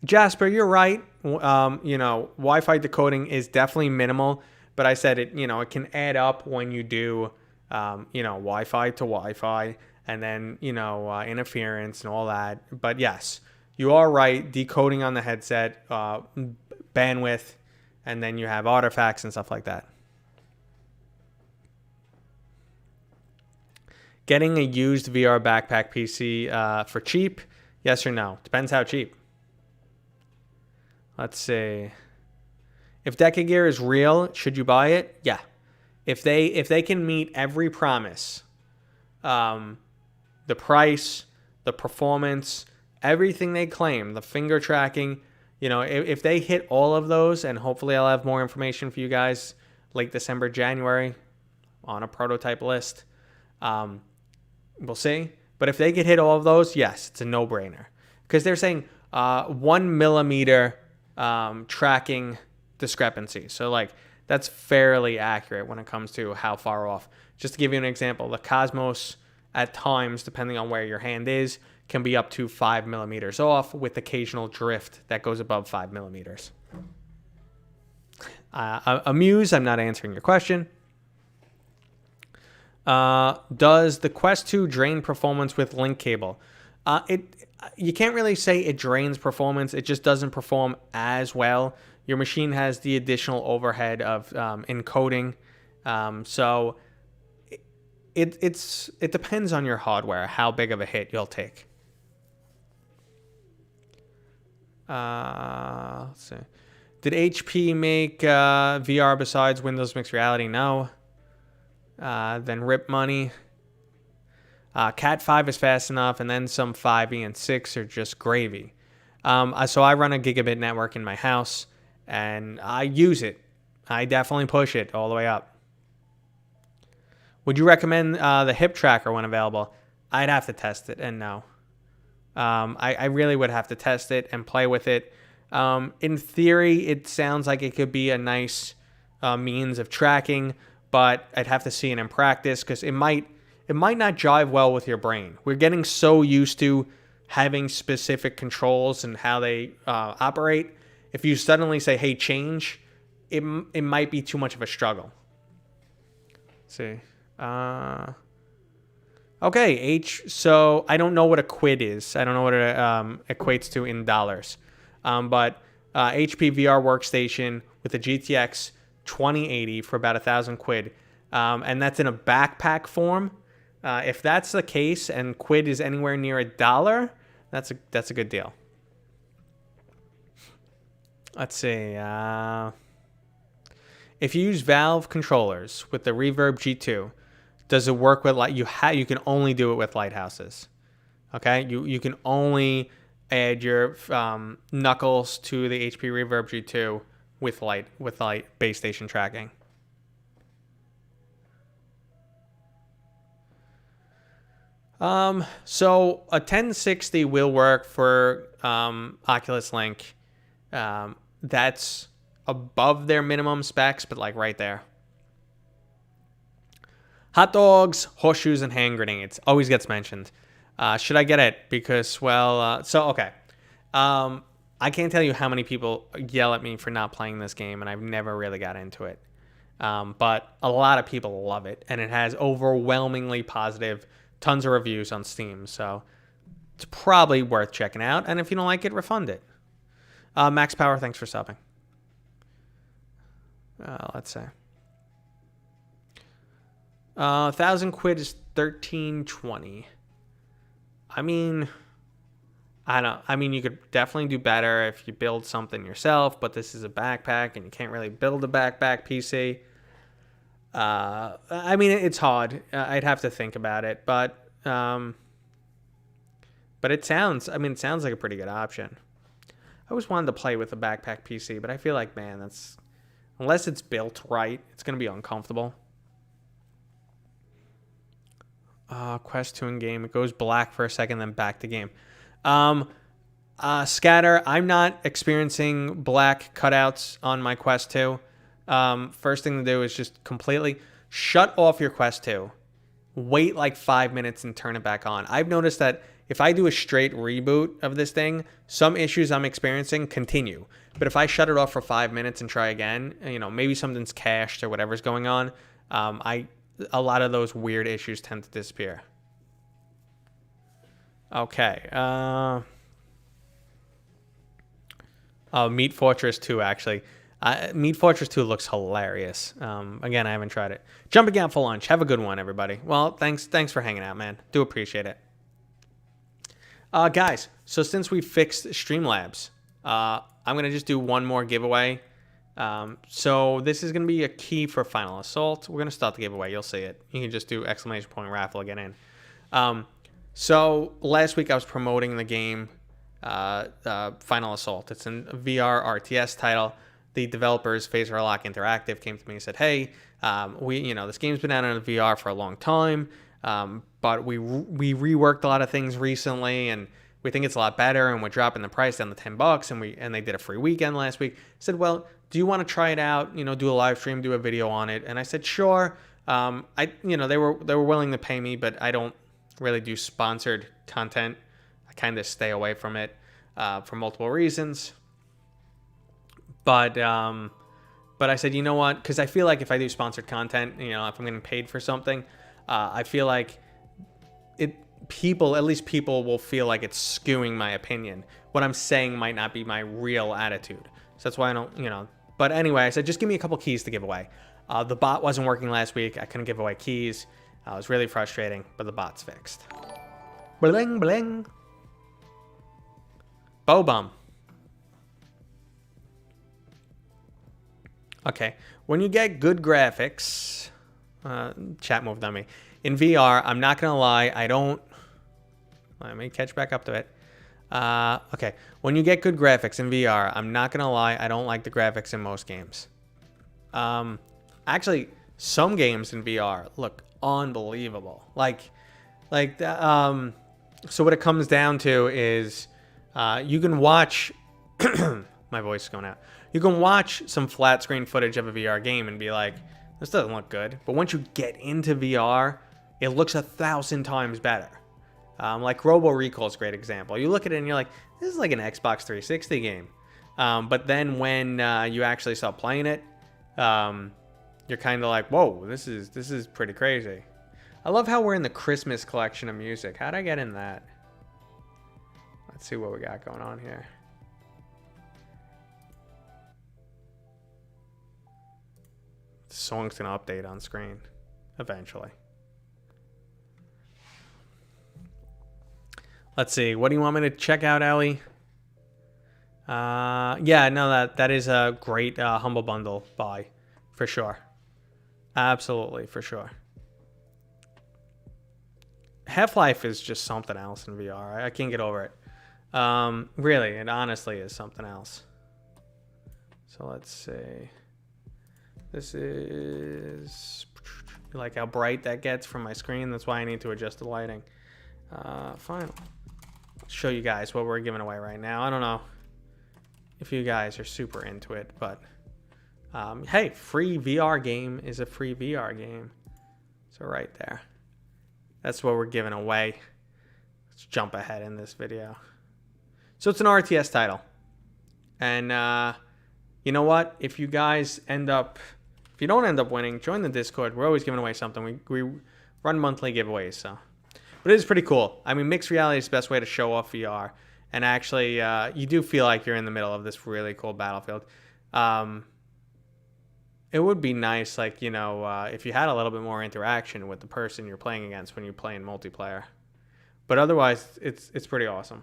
Jasper, you're right. Wi-Fi decoding is definitely minimal, but I said it, it can add up when you do, Wi-Fi to Wi-Fi, and then, interference and all that. But yes, you are right. Decoding on the headset, bandwidth, and then you have artifacts and stuff like that. Getting a used VR backpack PC for cheap? Yes or no? Depends how cheap. Let's see. If Deca Gear is real, should you buy it? Yeah. If they can meet every promise, the price, the performance, everything they claim, the finger tracking, if they hit all of those, and hopefully I'll have more information for you guys late December, January on a prototype list. We'll see. But if they could hit all of those, yes, it's a no-brainer. Because they're saying 1 millimeter tracking discrepancy. So that's fairly accurate when it comes to how far off. Just to give you an example, the Cosmos at times, depending on where your hand is, can be up to 5 millimeters off with occasional drift that goes above 5 millimeters. Amuse, I'm not answering your question. Does the Quest 2 drain performance with link cable? You can't really say it drains performance. It just doesn't perform as well. Your machine has the additional overhead of encoding. So it depends on your hardware, how big of a hit you'll take. Let's see. Did HP make VR besides Windows Mixed Reality? No. Then rip money. Cat 5 is fast enough, and then some 5e and 6 are just gravy. So I run a gigabit network in my house, and I use it. I definitely push it all the way up. Would you recommend the hip tracker when available? I'd have to test it, and no. I really would have to test it and play with it. In theory, it sounds like it could be a nice means of tracking, but I'd have to see it in practice because it might not jive well with your brain. We're getting so used to having specific controls and how they operate. If you suddenly say, hey, change, it might be too much of a struggle. Let's see. Okay, so I don't know what a quid is. I don't know what it equates to in dollars. But HP VR workstation with a GTX 2080 for about 1,000 quid. And that's in a backpack form. If that's the case and quid is anywhere near $1, that's a good deal. Let's see. If you use Valve controllers with the Reverb G2, does it work with you can only do it with lighthouses. Okay? You can only add your knuckles to the HP Reverb G2 with light base station tracking. So a 1060 will work for Oculus Link. That's above their minimum specs, but right there. Hot dogs, horseshoes, and hand grenades always gets mentioned. Should I get it? Because, okay. I can't tell you how many people yell at me for not playing this game, and I've never really got into it. But a lot of people love it, and it has overwhelmingly positive, tons of reviews on Steam. So it's probably worth checking out. And if you don't like it, refund it. Max Power, thanks for stopping. Let's say 1,000 quid is 1320. I mean, you could definitely do better if you build something yourself, but this is a backpack and you can't really build a backpack PC. It's hard. I'd have to think about it, but it sounds like a pretty good option. I always wanted to play with a backpack PC, but I feel like, man, unless it's built right, it's going to be uncomfortable. Quest 2 in game. It goes black for a second, then back to game. Scatter, I'm not experiencing black cutouts on my Quest 2. First thing to do is just completely shut off your Quest 2. Wait like 5 minutes and turn it back on. I've noticed that if I do a straight reboot of this thing, some issues I'm experiencing continue. But if I shut it off for 5 minutes and try again, maybe something's cached or whatever's going on, a lot of those weird issues tend to disappear. Okay. Meat Fortress 2, actually. Meat Fortress 2 looks hilarious. Again, I haven't tried it. Jumping out for lunch. Have a good one, everybody. Well, thanks for hanging out, man. Do appreciate it. Guys, so since we fixed Streamlabs, I'm going to just do one more giveaway. So this is going to be a key for Final Assault. We're going to start the giveaway. You'll see it. You can just do !raffle get in. So last week I was promoting the game Final Assault. It's a VR RTS title. The developers, Phaser Lock Interactive, came to me and said, "Hey, this game's been out on VR for a long time, but we reworked a lot of things recently, and we think it's a lot better, and we're dropping the price down to $10, and they did a free weekend last week." I said, "Well, do you want to try it out? Do a live stream, do a video on it?" And I said, "Sure." They were willing to pay me, but I don't really do sponsored content. I kind of stay away from it for multiple reasons. But I said, you know what? Because I feel like if I do sponsored content, if I'm getting paid for something, I feel like at least people will feel like it's skewing my opinion. What I'm saying might not be my real attitude. So that's why I don't, But anyway, I said, just give me a couple keys to give away. The bot wasn't working last week. I couldn't give away keys. It was really frustrating, but the bot's fixed. Bling, bling. Bobum. Okay, when you get good graphics, chat moved on me. In VR, I'm not going to lie, let me catch back up to it. Okay, when you get good graphics in VR, I'm not going to lie, I don't like the graphics in most games. Actually, some games in VR look unbelievable. So what it comes down to is you can watch, my voice is going out. You can watch some flat screen footage of a VR game and be like, this doesn't look good. But once you get into VR, it looks 1,000 times better. Like Robo Recall is a great example. You look at it and you're like, this is like an Xbox 360 game. But then when you actually start playing it, you're kind of like, whoa, this is pretty crazy. I love how we're in the Christmas collection of music. How'd I get in that? Let's see what we got going on here. The song's gonna update on screen eventually. Let's see. What do you want me to check out, Ellie? Yeah, no, that is a great Humble Bundle buy for sure. Absolutely, for sure. Half-Life is just something else in VR. I can't get over it. Really, it honestly is something else. So let's see. This is, you like how bright that gets from my screen? That's why I need to adjust the lighting. Fine. I'll show you guys what we're giving away right now. I don't know if you guys are super into it, but hey, free VR game is a free VR game. So right there. That's what we're giving away. Let's jump ahead in this video. So it's an RTS title. And you know what? If you guys if you don't end up winning, join the Discord. We're always giving away something. We run monthly giveaways, so. But it is pretty cool. I mean, mixed reality is the best way to show off VR. And actually, you do feel like you're in the middle of this really cool battlefield. It would be nice, if you had a little bit more interaction with the person you're playing against when you play in multiplayer. But otherwise, it's pretty awesome.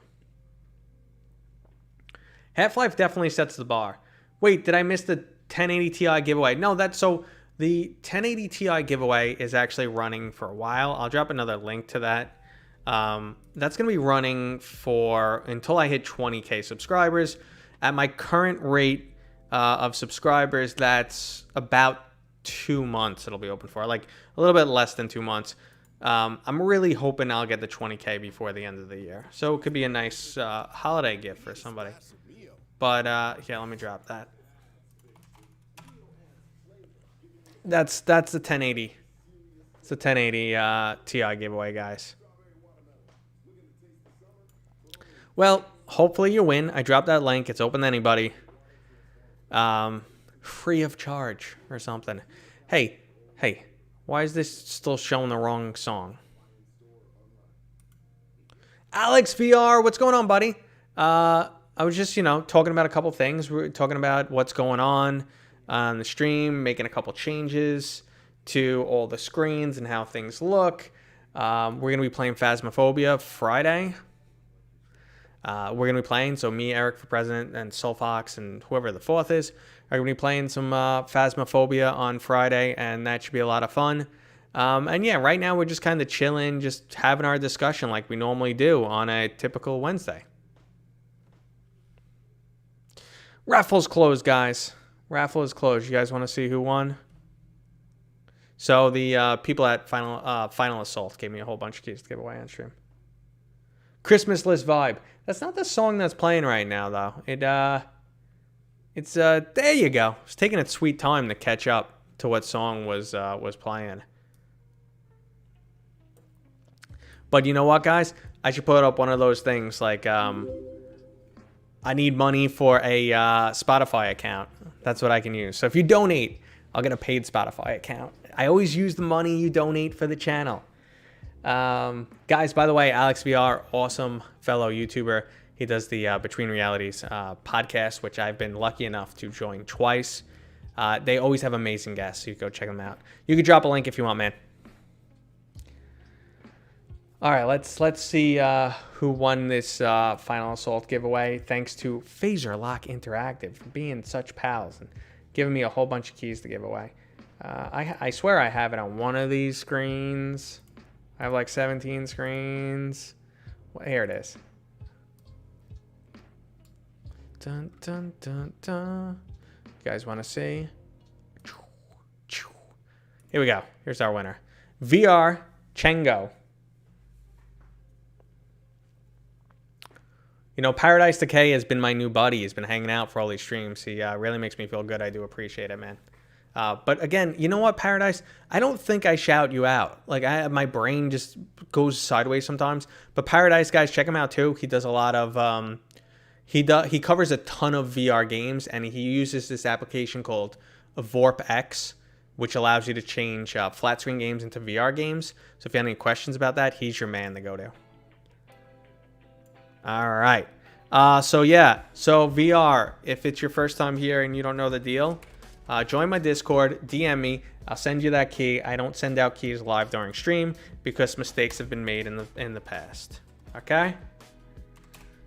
Half-Life definitely sets the bar. Wait, did I miss the 1080 Ti giveaway? No, so the 1080 Ti giveaway is actually running for a while. I'll drop another link to that. That's going to be running until I hit 20K subscribers. At my current rate of subscribers, that's about 2 months it'll be open for. Like a little bit less than 2 months. I'm really hoping I'll get the 20K before the end of the year. So it could be a nice holiday gift for somebody. But yeah, let me drop that. That's the 1080. It's the 1080 Ti giveaway, guys. Well, hopefully you win. I dropped that link. It's open to anybody. Free of charge or something. Hey, why is this still showing the wrong song? Alex VR, what's going on, buddy? I was just, talking about a couple things. We're talking about what's going on the stream, making a couple changes to all the screens and how things look. We're going to be playing Phasmophobia Friday. We're going to be playing, so me, Eric for President, and Sulfox, and whoever the fourth is, are going to be playing some Phasmophobia on Friday, and that should be a lot of fun. And yeah, right now we're just kind of chilling, just having our discussion like we normally do on a typical Wednesday. Raffle's closed, guys. Raffle is closed. You guys want to see who won? So the people at Final Assault gave me a whole bunch of keys to give away on stream. Christmas list vibe. That's not the song that's playing right now, though. It's there you go. It's taking its sweet time to catch up to what song was playing. But you know what, guys? I should put up one of those things like I need money for a Spotify account. That's what I can use. So if you donate, I'll get a paid Spotify account. I always use the money you donate for the channel. Guys, by the way, Alex VR, awesome fellow YouTuber. He does the Between Realities podcast, which I've been lucky enough to join twice. They always have amazing guests, so you go check them out. You can drop a link if you want, man. All right, let's see who won this Final Assault giveaway. Thanks to Phaser Lock Interactive for being such pals and giving me a whole bunch of keys to give away. I swear I have it on one of these screens. I have like 17 screens. Well, here it is. Dun, dun, dun, dun. You guys want to see? Here we go. Here's our winner. VR Chengo. Paradise Decay has been my new buddy. He's been hanging out for all these streams. He really makes me feel good. I do appreciate it, man. But again, you know what, Paradise? I don't think I shout you out. Like, my brain just goes sideways sometimes. But Paradise, guys, check him out too. He does a lot of he covers a ton of VR games, and he uses this application called Vorp X, which allows you to change flat screen games into VR games. So if you have any questions about that, he's your man to go to. All right. So VR, if it's your first time here and you don't know the deal, join my Discord, DM me. I'll send you that key. I don't send out keys live during stream because mistakes have been made in the past. Okay?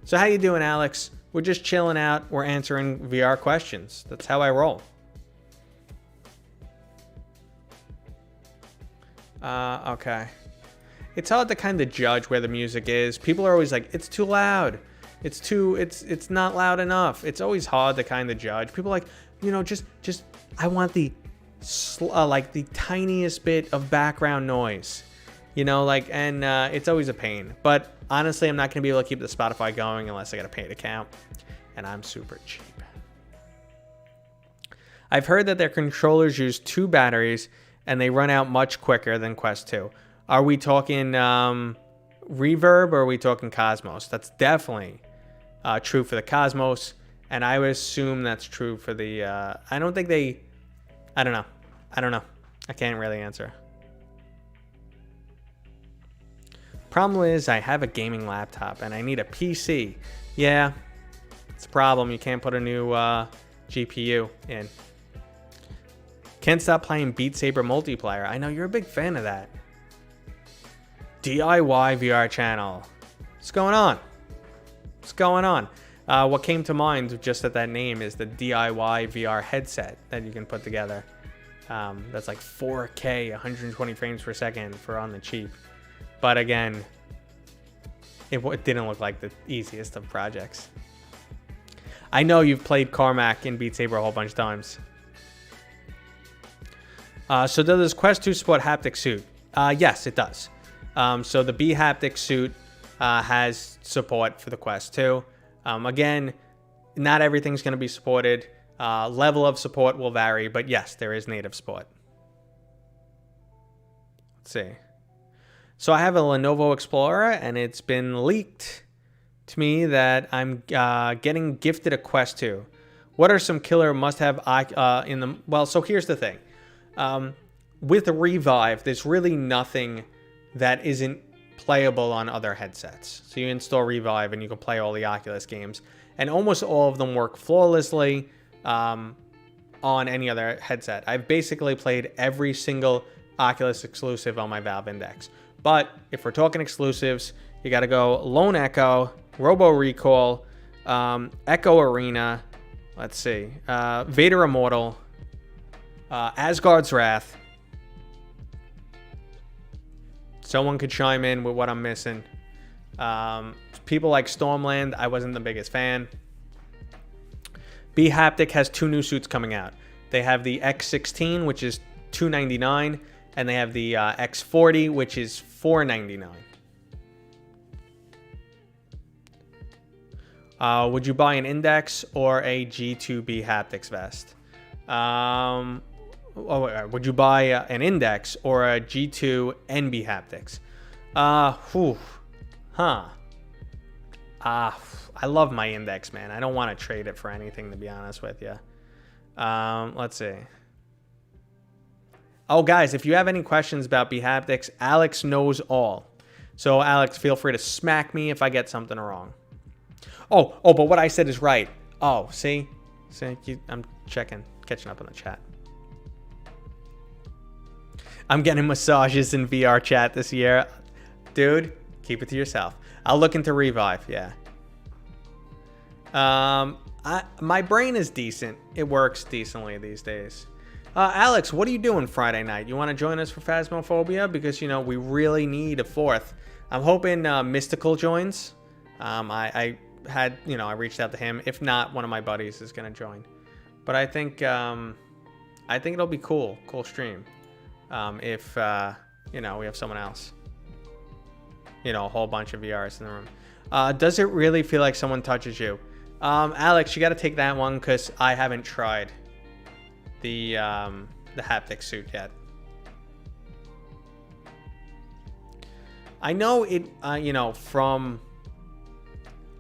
So how you doing, Alex? We're just chilling out. We're answering VR questions. That's how I roll. Okay. It's hard to kind of judge where the music is. People are always like, it's too loud. It's not loud enough. It's always hard to kind of judge. People are like, just I want the tiniest bit of background noise, and it's always a pain. But honestly, I'm not going to be able to keep the Spotify going unless I got a paid account, and I'm super cheap. I've heard that their controllers use 2 batteries and they run out much quicker than Quest 2. Are we talking Reverb or are we talking Cosmos? That's definitely true for the Cosmos, and I would assume that's true for the... I don't know. I can't really answer. Problem is, I have a gaming laptop and I need a PC. Yeah, it's a problem. You can't put a new GPU in. Can't stop playing Beat Saber multiplayer. I know you're a big fan of that. DIY VR channel. What's going on? What came to mind just at that name is the DIY VR headset that you can put together. That's like 4K, 120 frames per second for on the cheap. But again, it didn't look like the easiest of projects. I know you've played Carmack in Beat Saber a whole bunch of times. So does Quest 2 support haptic suit? Yes, it does. So the Haptic suit has support for the Quest 2. Again, not everything's going to be supported. Level of support will vary, but yes, there is native support. Let's see. So I have a Lenovo Explorer, and it's been leaked to me that I'm getting gifted a Quest 2. What are some killer must-have in the... Well, so here's the thing. With the Revive, there's really nothing that isn't playable on other headsets. So you install Revive, and you can play all the Oculus games. And almost all of them work flawlessly on any other headset. I've basically played every single Oculus exclusive on my Valve Index. But if we're talking exclusives, you got to go Lone Echo, Robo Recall, Echo Arena, let's see, Vader Immortal, Asgard's Wrath. Someone could chime in with what I'm missing. People like Stormland, I wasn't the biggest fan. Haptic has 2 new suits coming out. They have the X16, which is $299, and they have the X40, which is $499. Would you buy an Index or a G2 Haptics vest? Would you buy an Index or a G2 NB Haptics? I love my Index, man. I don't want to trade it for anything, to be honest with you. Let's see. Oh, guys, if you have any questions about Haptics, Alex knows all. So, Alex, feel free to smack me if I get something wrong. Oh, but what I said is right. Oh, see? I'm catching up on the chat. I'm getting massages in VR chat this year. Dude, keep it to yourself. I'll look into Revive, yeah. My brain is decent. It works decently these days. Alex, what are you doing Friday night? You want to join us for Phasmophobia? Because, we really need a 4th. I'm hoping Mystical joins. I reached out to him. If not, one of my buddies is going to join. But I think it'll be cool stream. If, we have someone else. A whole bunch of VRs in the room. Does it really feel like someone touches you? Alex, you got to take that one because I haven't tried the Haptic suit yet. I know it, from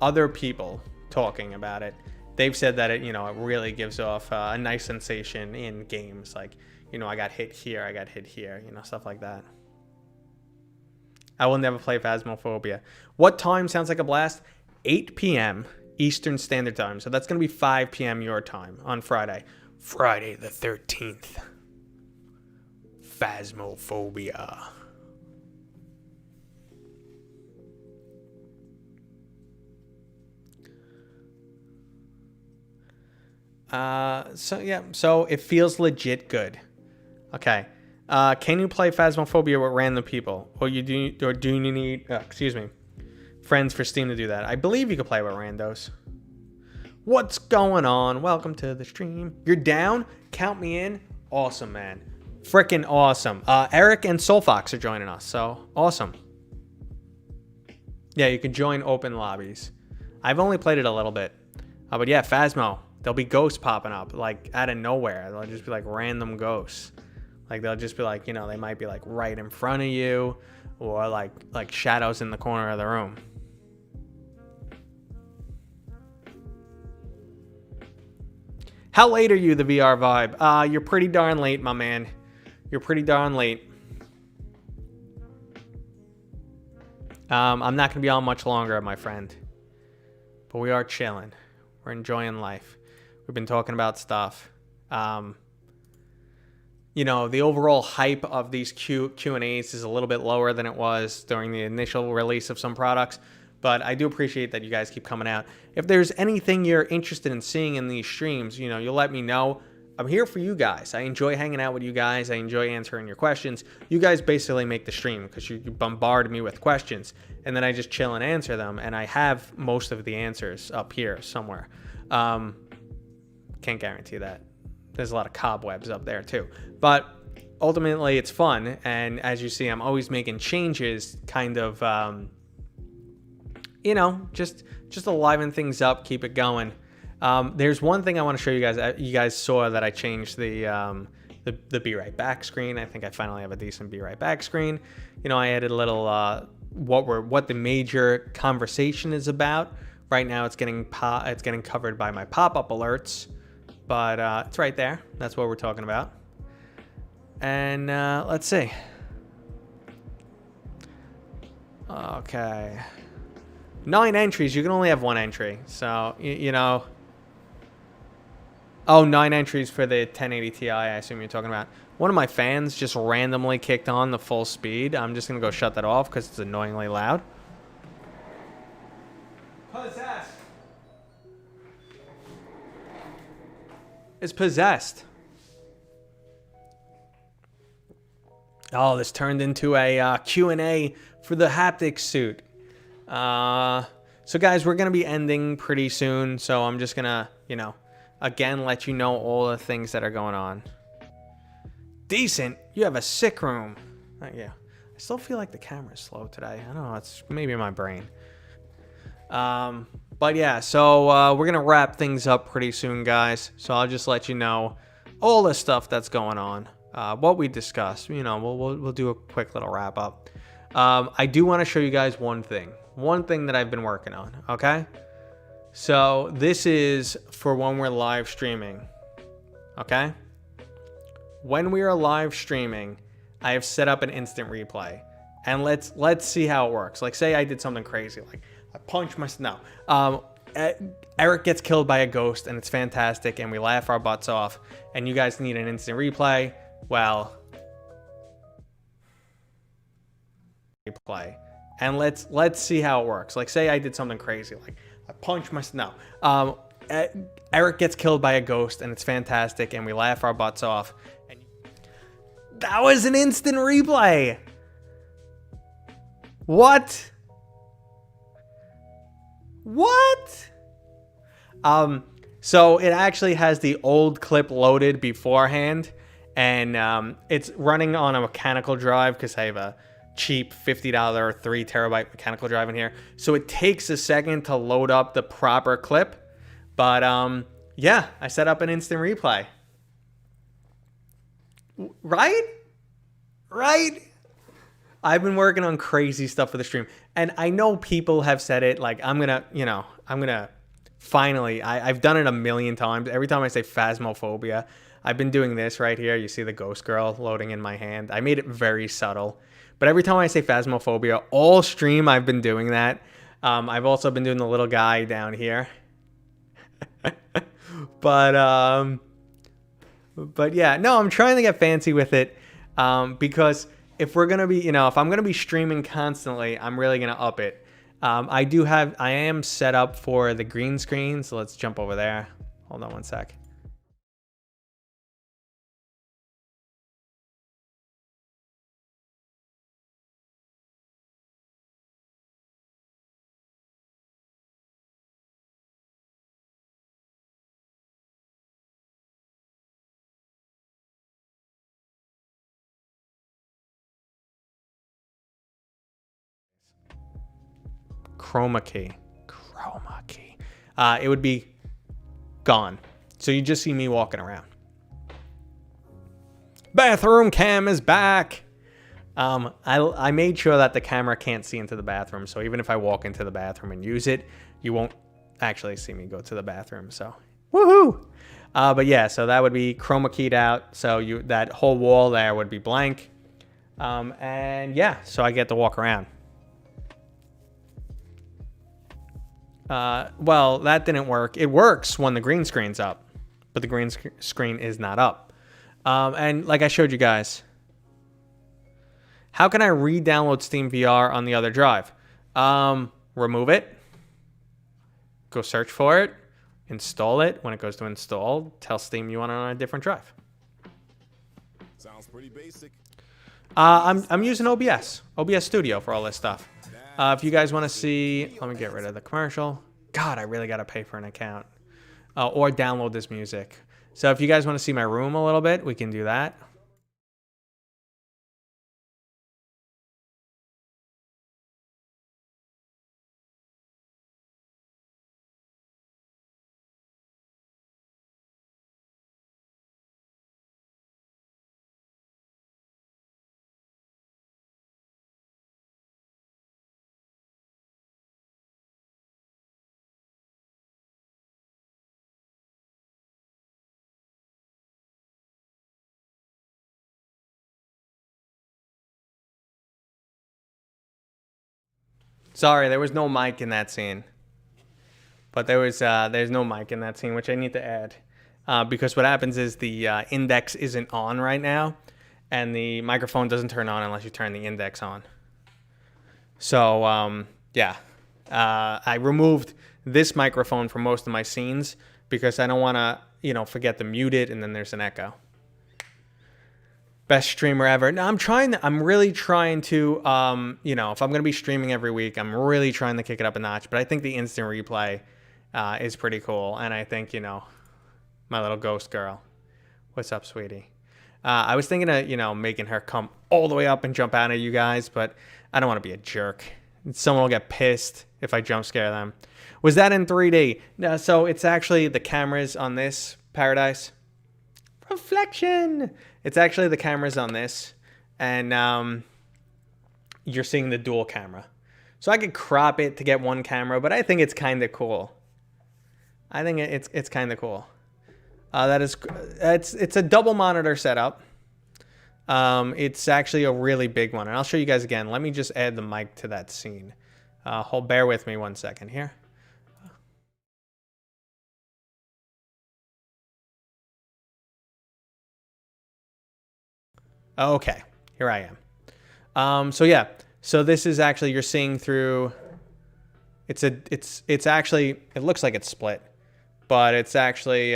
other people talking about it, they've said that it, it really gives off a nice sensation in games. Like, I got hit here, stuff like that. I will never play Phasmophobia. What time sounds like a blast? 8 p.m. Eastern Standard Time. So that's going to be 5 p.m. your time on Friday. Friday the 13th. Phasmophobia. So it feels legit good. Okay. Can you play Phasmophobia with random people? Or do you need friends for Steam to do that? I believe you can play with randos. What's going on? Welcome to the stream. You're down? Count me in. Awesome, man. Freaking awesome. Eric and Soulfox are joining us, so awesome. Yeah, you can join open lobbies. I've only played it a little bit. But yeah, Phasmo. There'll be ghosts popping up, like, out of nowhere. They'll just be, like, random ghosts. Like, they'll just be, like, they might be, like, right in front of you. Or, like shadows in the corner of the room. How late are you, the VR Vibe? You're pretty darn late, my man. You're pretty darn late. I'm not going to be on much longer, my friend. But we are chilling. We're enjoying life. We've been talking about stuff. The overall hype of these Q&As is a little bit lower than it was during the initial release of some products. But I do appreciate that you guys keep coming out. If there's anything you're interested in seeing in these streams, you'll let me know. I'm here for you guys. I enjoy hanging out with you guys. I enjoy answering your questions. You guys basically make the stream because you bombard me with questions. And then I just chill and answer them. And I have most of the answers up here somewhere. Can't guarantee that. There's a lot of cobwebs up there too. But ultimately it's fun. And as you see, I'm always making changes, kind of, you know, just to liven things up, keep it going. There's one thing I want to show you guys. You guys saw that I changed the Be Right Back screen. I think I finally have a decent Be Right Back screen. You know, I added a little what the major conversation is about. Right now, it's getting covered by my pop-up alerts, but it's right there. That's what we're talking about. And let's see. Okay. 9 entries. You can only have 1 entry. So, you know. Oh, 9 entries for the 1080 Ti, I assume you're talking about. One of my fans just randomly kicked on the full speed. I'm just going to go shut that off because it's annoyingly loud. Possessed. It's possessed. Oh, this turned into a Q&A for the Haptic suit. So guys, we're going to be ending pretty soon. So I'm just going to, you know, again, let you know all the things that are going on. Decent. You have a sick room. Yeah. I still feel like the camera's slow today. I don't know. It's maybe my brain. But yeah, so we're going to wrap things up pretty soon, guys. So I'll just let you know all the stuff that's going on. What we discussed. You know, we'll do a quick little wrap up. I do want to show you guys one thing that I've been working on. Okay. So this is for when we're live streaming. Okay. When we are live streaming, I have set up an instant replay, and let's see how it works. Like, say I did something crazy, like I punched my Eric gets killed by a ghost, and it's fantastic, and we laugh our butts off. And you guys need an instant replay. Well, replay, and let's see how it works. Like, say I did something crazy, like I punched my Eric gets killed by a ghost, and it's fantastic, and we laugh our butts off. And that was an instant replay. What? So it actually has the old clip loaded beforehand, and it's running on a mechanical drive because I have a cheap $50 3 terabyte mechanical drive in here. So it takes a second to load up the proper clip. But yeah, I set up an instant replay. Right? I've been working on crazy stuff for the stream. And I know people have said it, like, I'm gonna finally, I've done it a million times. Every time I say phasmophobia, I've been doing this right here. You see the ghost girl loading in my hand. I made it very subtle. But every time I say phasmophobia, all stream I've been doing that. I've also been doing the little guy down here. But yeah, no, I'm trying to get fancy with it, because if we're gonna be, if I'm gonna be streaming constantly, I'm really gonna up it. I am set up for the green screen, so let's jump over there. Hold on one sec. Chroma key. It would be gone. So you just see me walking around. Bathroom cam is back. I made sure that the camera can't see into the bathroom. So even if I walk into the bathroom and use it, you won't actually see me go to the bathroom. So woohoo. But yeah, so that would be chroma keyed out. So that whole wall there would be blank. And yeah, so I get to walk around. Well, that didn't work. It works when the green screen's up, but the green screen is not up. And like I showed you guys, how can I re-download Steam VR on the other drive? Remove it, go search for it, install it. When it goes to install, tell Steam you want it on a different drive. Sounds pretty basic. I'm using OBS Studio for all this stuff. If you guys want to see, let me get rid of the commercial. God, I really got to pay for an account. Or download this music. So if you guys want to see my room a little bit, we can do that. Sorry, there was no mic in that scene. But there's no mic in that scene, which I need to add. Because what happens is the index isn't on right now, and the microphone doesn't turn on unless you turn the index on. So, yeah. I removed this microphone from most of my scenes because I don't want to, forget to mute it, and then there's an echo. Best streamer ever. No, I'm really trying to, if I'm going to be streaming every week, I'm really trying to kick it up a notch. But I think the instant replay is pretty cool. And I think, my little ghost girl. What's up, sweetie? I was thinking of, making her come all the way up and jump out at you guys, but I don't want to be a jerk. Someone will get pissed if I jump scare them. Was that in 3D? No, so it's actually the cameras on this, Paradise. Reflection. It's actually the cameras on this, and you're seeing the dual camera. So I could crop it to get one camera, but I think it's kind of cool. I think it's kind of cool. It's a double monitor setup. It's actually a really big one, and I'll show you guys again. Let me just add the mic to that scene. Bear with me 1 second here. Okay, here I am. So this is actually, you're seeing through. It's actually, it looks like it's split, but it's actually.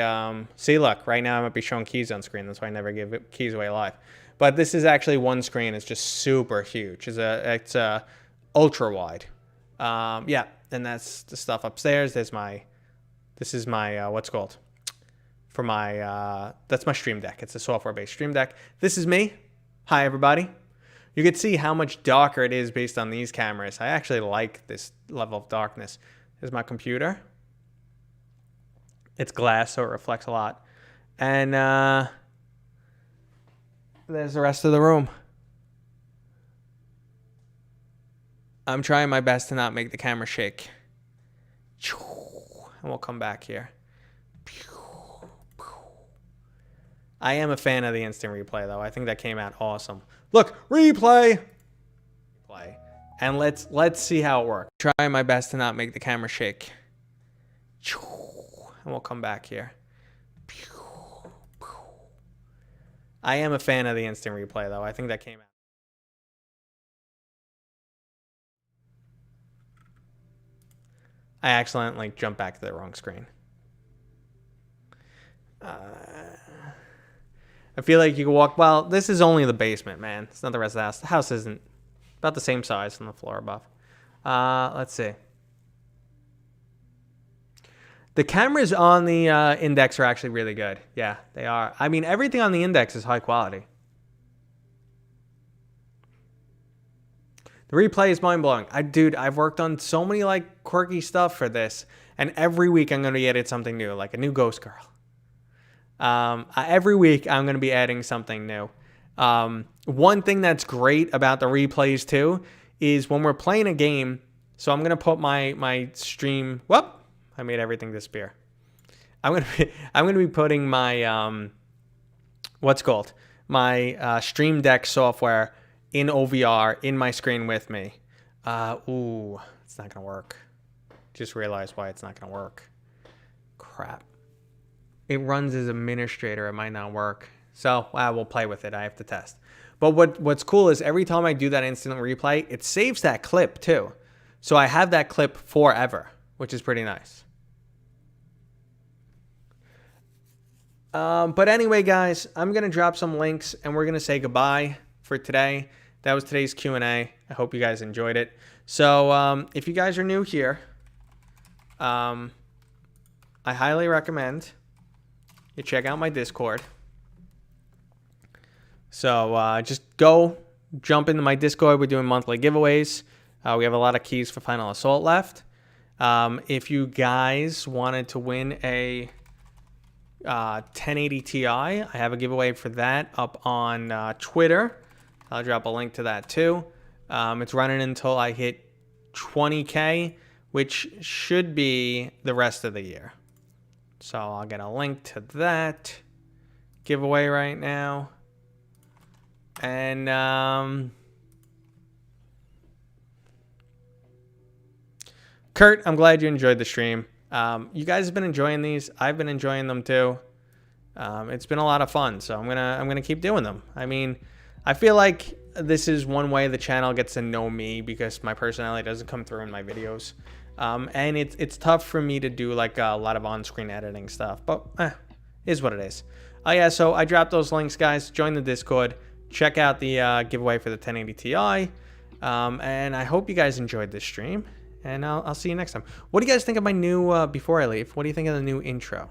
See, look, right now I might be showing keys on screen. That's why I never give keys away live. But this is actually one screen. It's just super huge. It's a ultra wide. Yeah, and that's the stuff upstairs. This is my what's called for my that's my stream deck. It's a software-based stream deck. This is me. Hi everybody. You can see how much darker it is based on these cameras. I actually like this level of darkness. Here's my computer. It's glass, so it reflects a lot. And there's the rest of the room. I'm trying my best to not make the camera shake. And we'll come back here. I am a fan of the instant replay, though. I think that came out awesome. Look, replay. And let's see how it works. Trying my best to not make the camera shake. And we'll come back here. I am a fan of the instant replay, though. I think that came out. I accidentally jumped back to the wrong screen. I feel like you can walk. Well, this is only the basement, man. It's not the rest of the house. The house isn't about the same size on the floor above. Let's see. The cameras on the index are actually really good. Yeah, they are. I mean, everything on the index is high quality. The replay is mind-blowing. Dude, I've worked on so many like quirky stuff for this, and every week I'm going to be adding something new, like a new ghost girl. Every week I'm going to be adding something new. One thing that's great about the replays too is when we're playing a game. So I'm going to put my stream. Whoop! I made everything disappear. I'm going to be putting my what's called my Stream Deck software in OVR in my screen with me. Ooh, it's not going to work. Just realized why it's not going to work. Crap. It runs as administrator. It might not work. So we'll play with it. I have to test. But what's cool is every time I do that instant replay, it saves that clip too. So I have that clip forever, which is pretty nice. But anyway, guys, I'm going to drop some links and we're going to say goodbye for today. That was today's Q&A. I hope you guys enjoyed it. So if you guys are new here, I highly recommend you check out my Discord. So just go jump into my Discord. We're doing monthly giveaways. We have a lot of keys for Final Assault left. If you guys wanted to win a 1080 Ti, I have a giveaway for that up on Twitter. I'll drop a link to that too. It's running until I hit 20K, which should be the rest of the year. So I'll get a link to that giveaway right now. And Kurt, I'm glad you enjoyed the stream. You guys have been enjoying these. I've been enjoying them too. It's been a lot of fun, so I'm gonna keep doing them. I mean, I feel like this is one way the channel gets to know me because my personality doesn't come through in my videos, and it's tough for me to do like a lot of on-screen editing stuff, but is what it is. Oh yeah, so I dropped those links, guys. Join the Discord. Check out the giveaway for the 1080 Ti, and I hope you guys enjoyed this stream. And I'll see you next time. What do you guys think of my new, before I leave, what do you think of the new intro?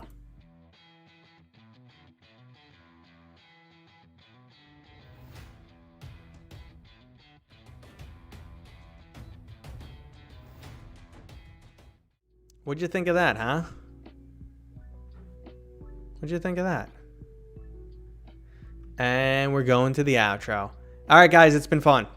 What'd you think of that, huh? What'd you think of that? And we're going to the outro. All right, guys, it's been fun.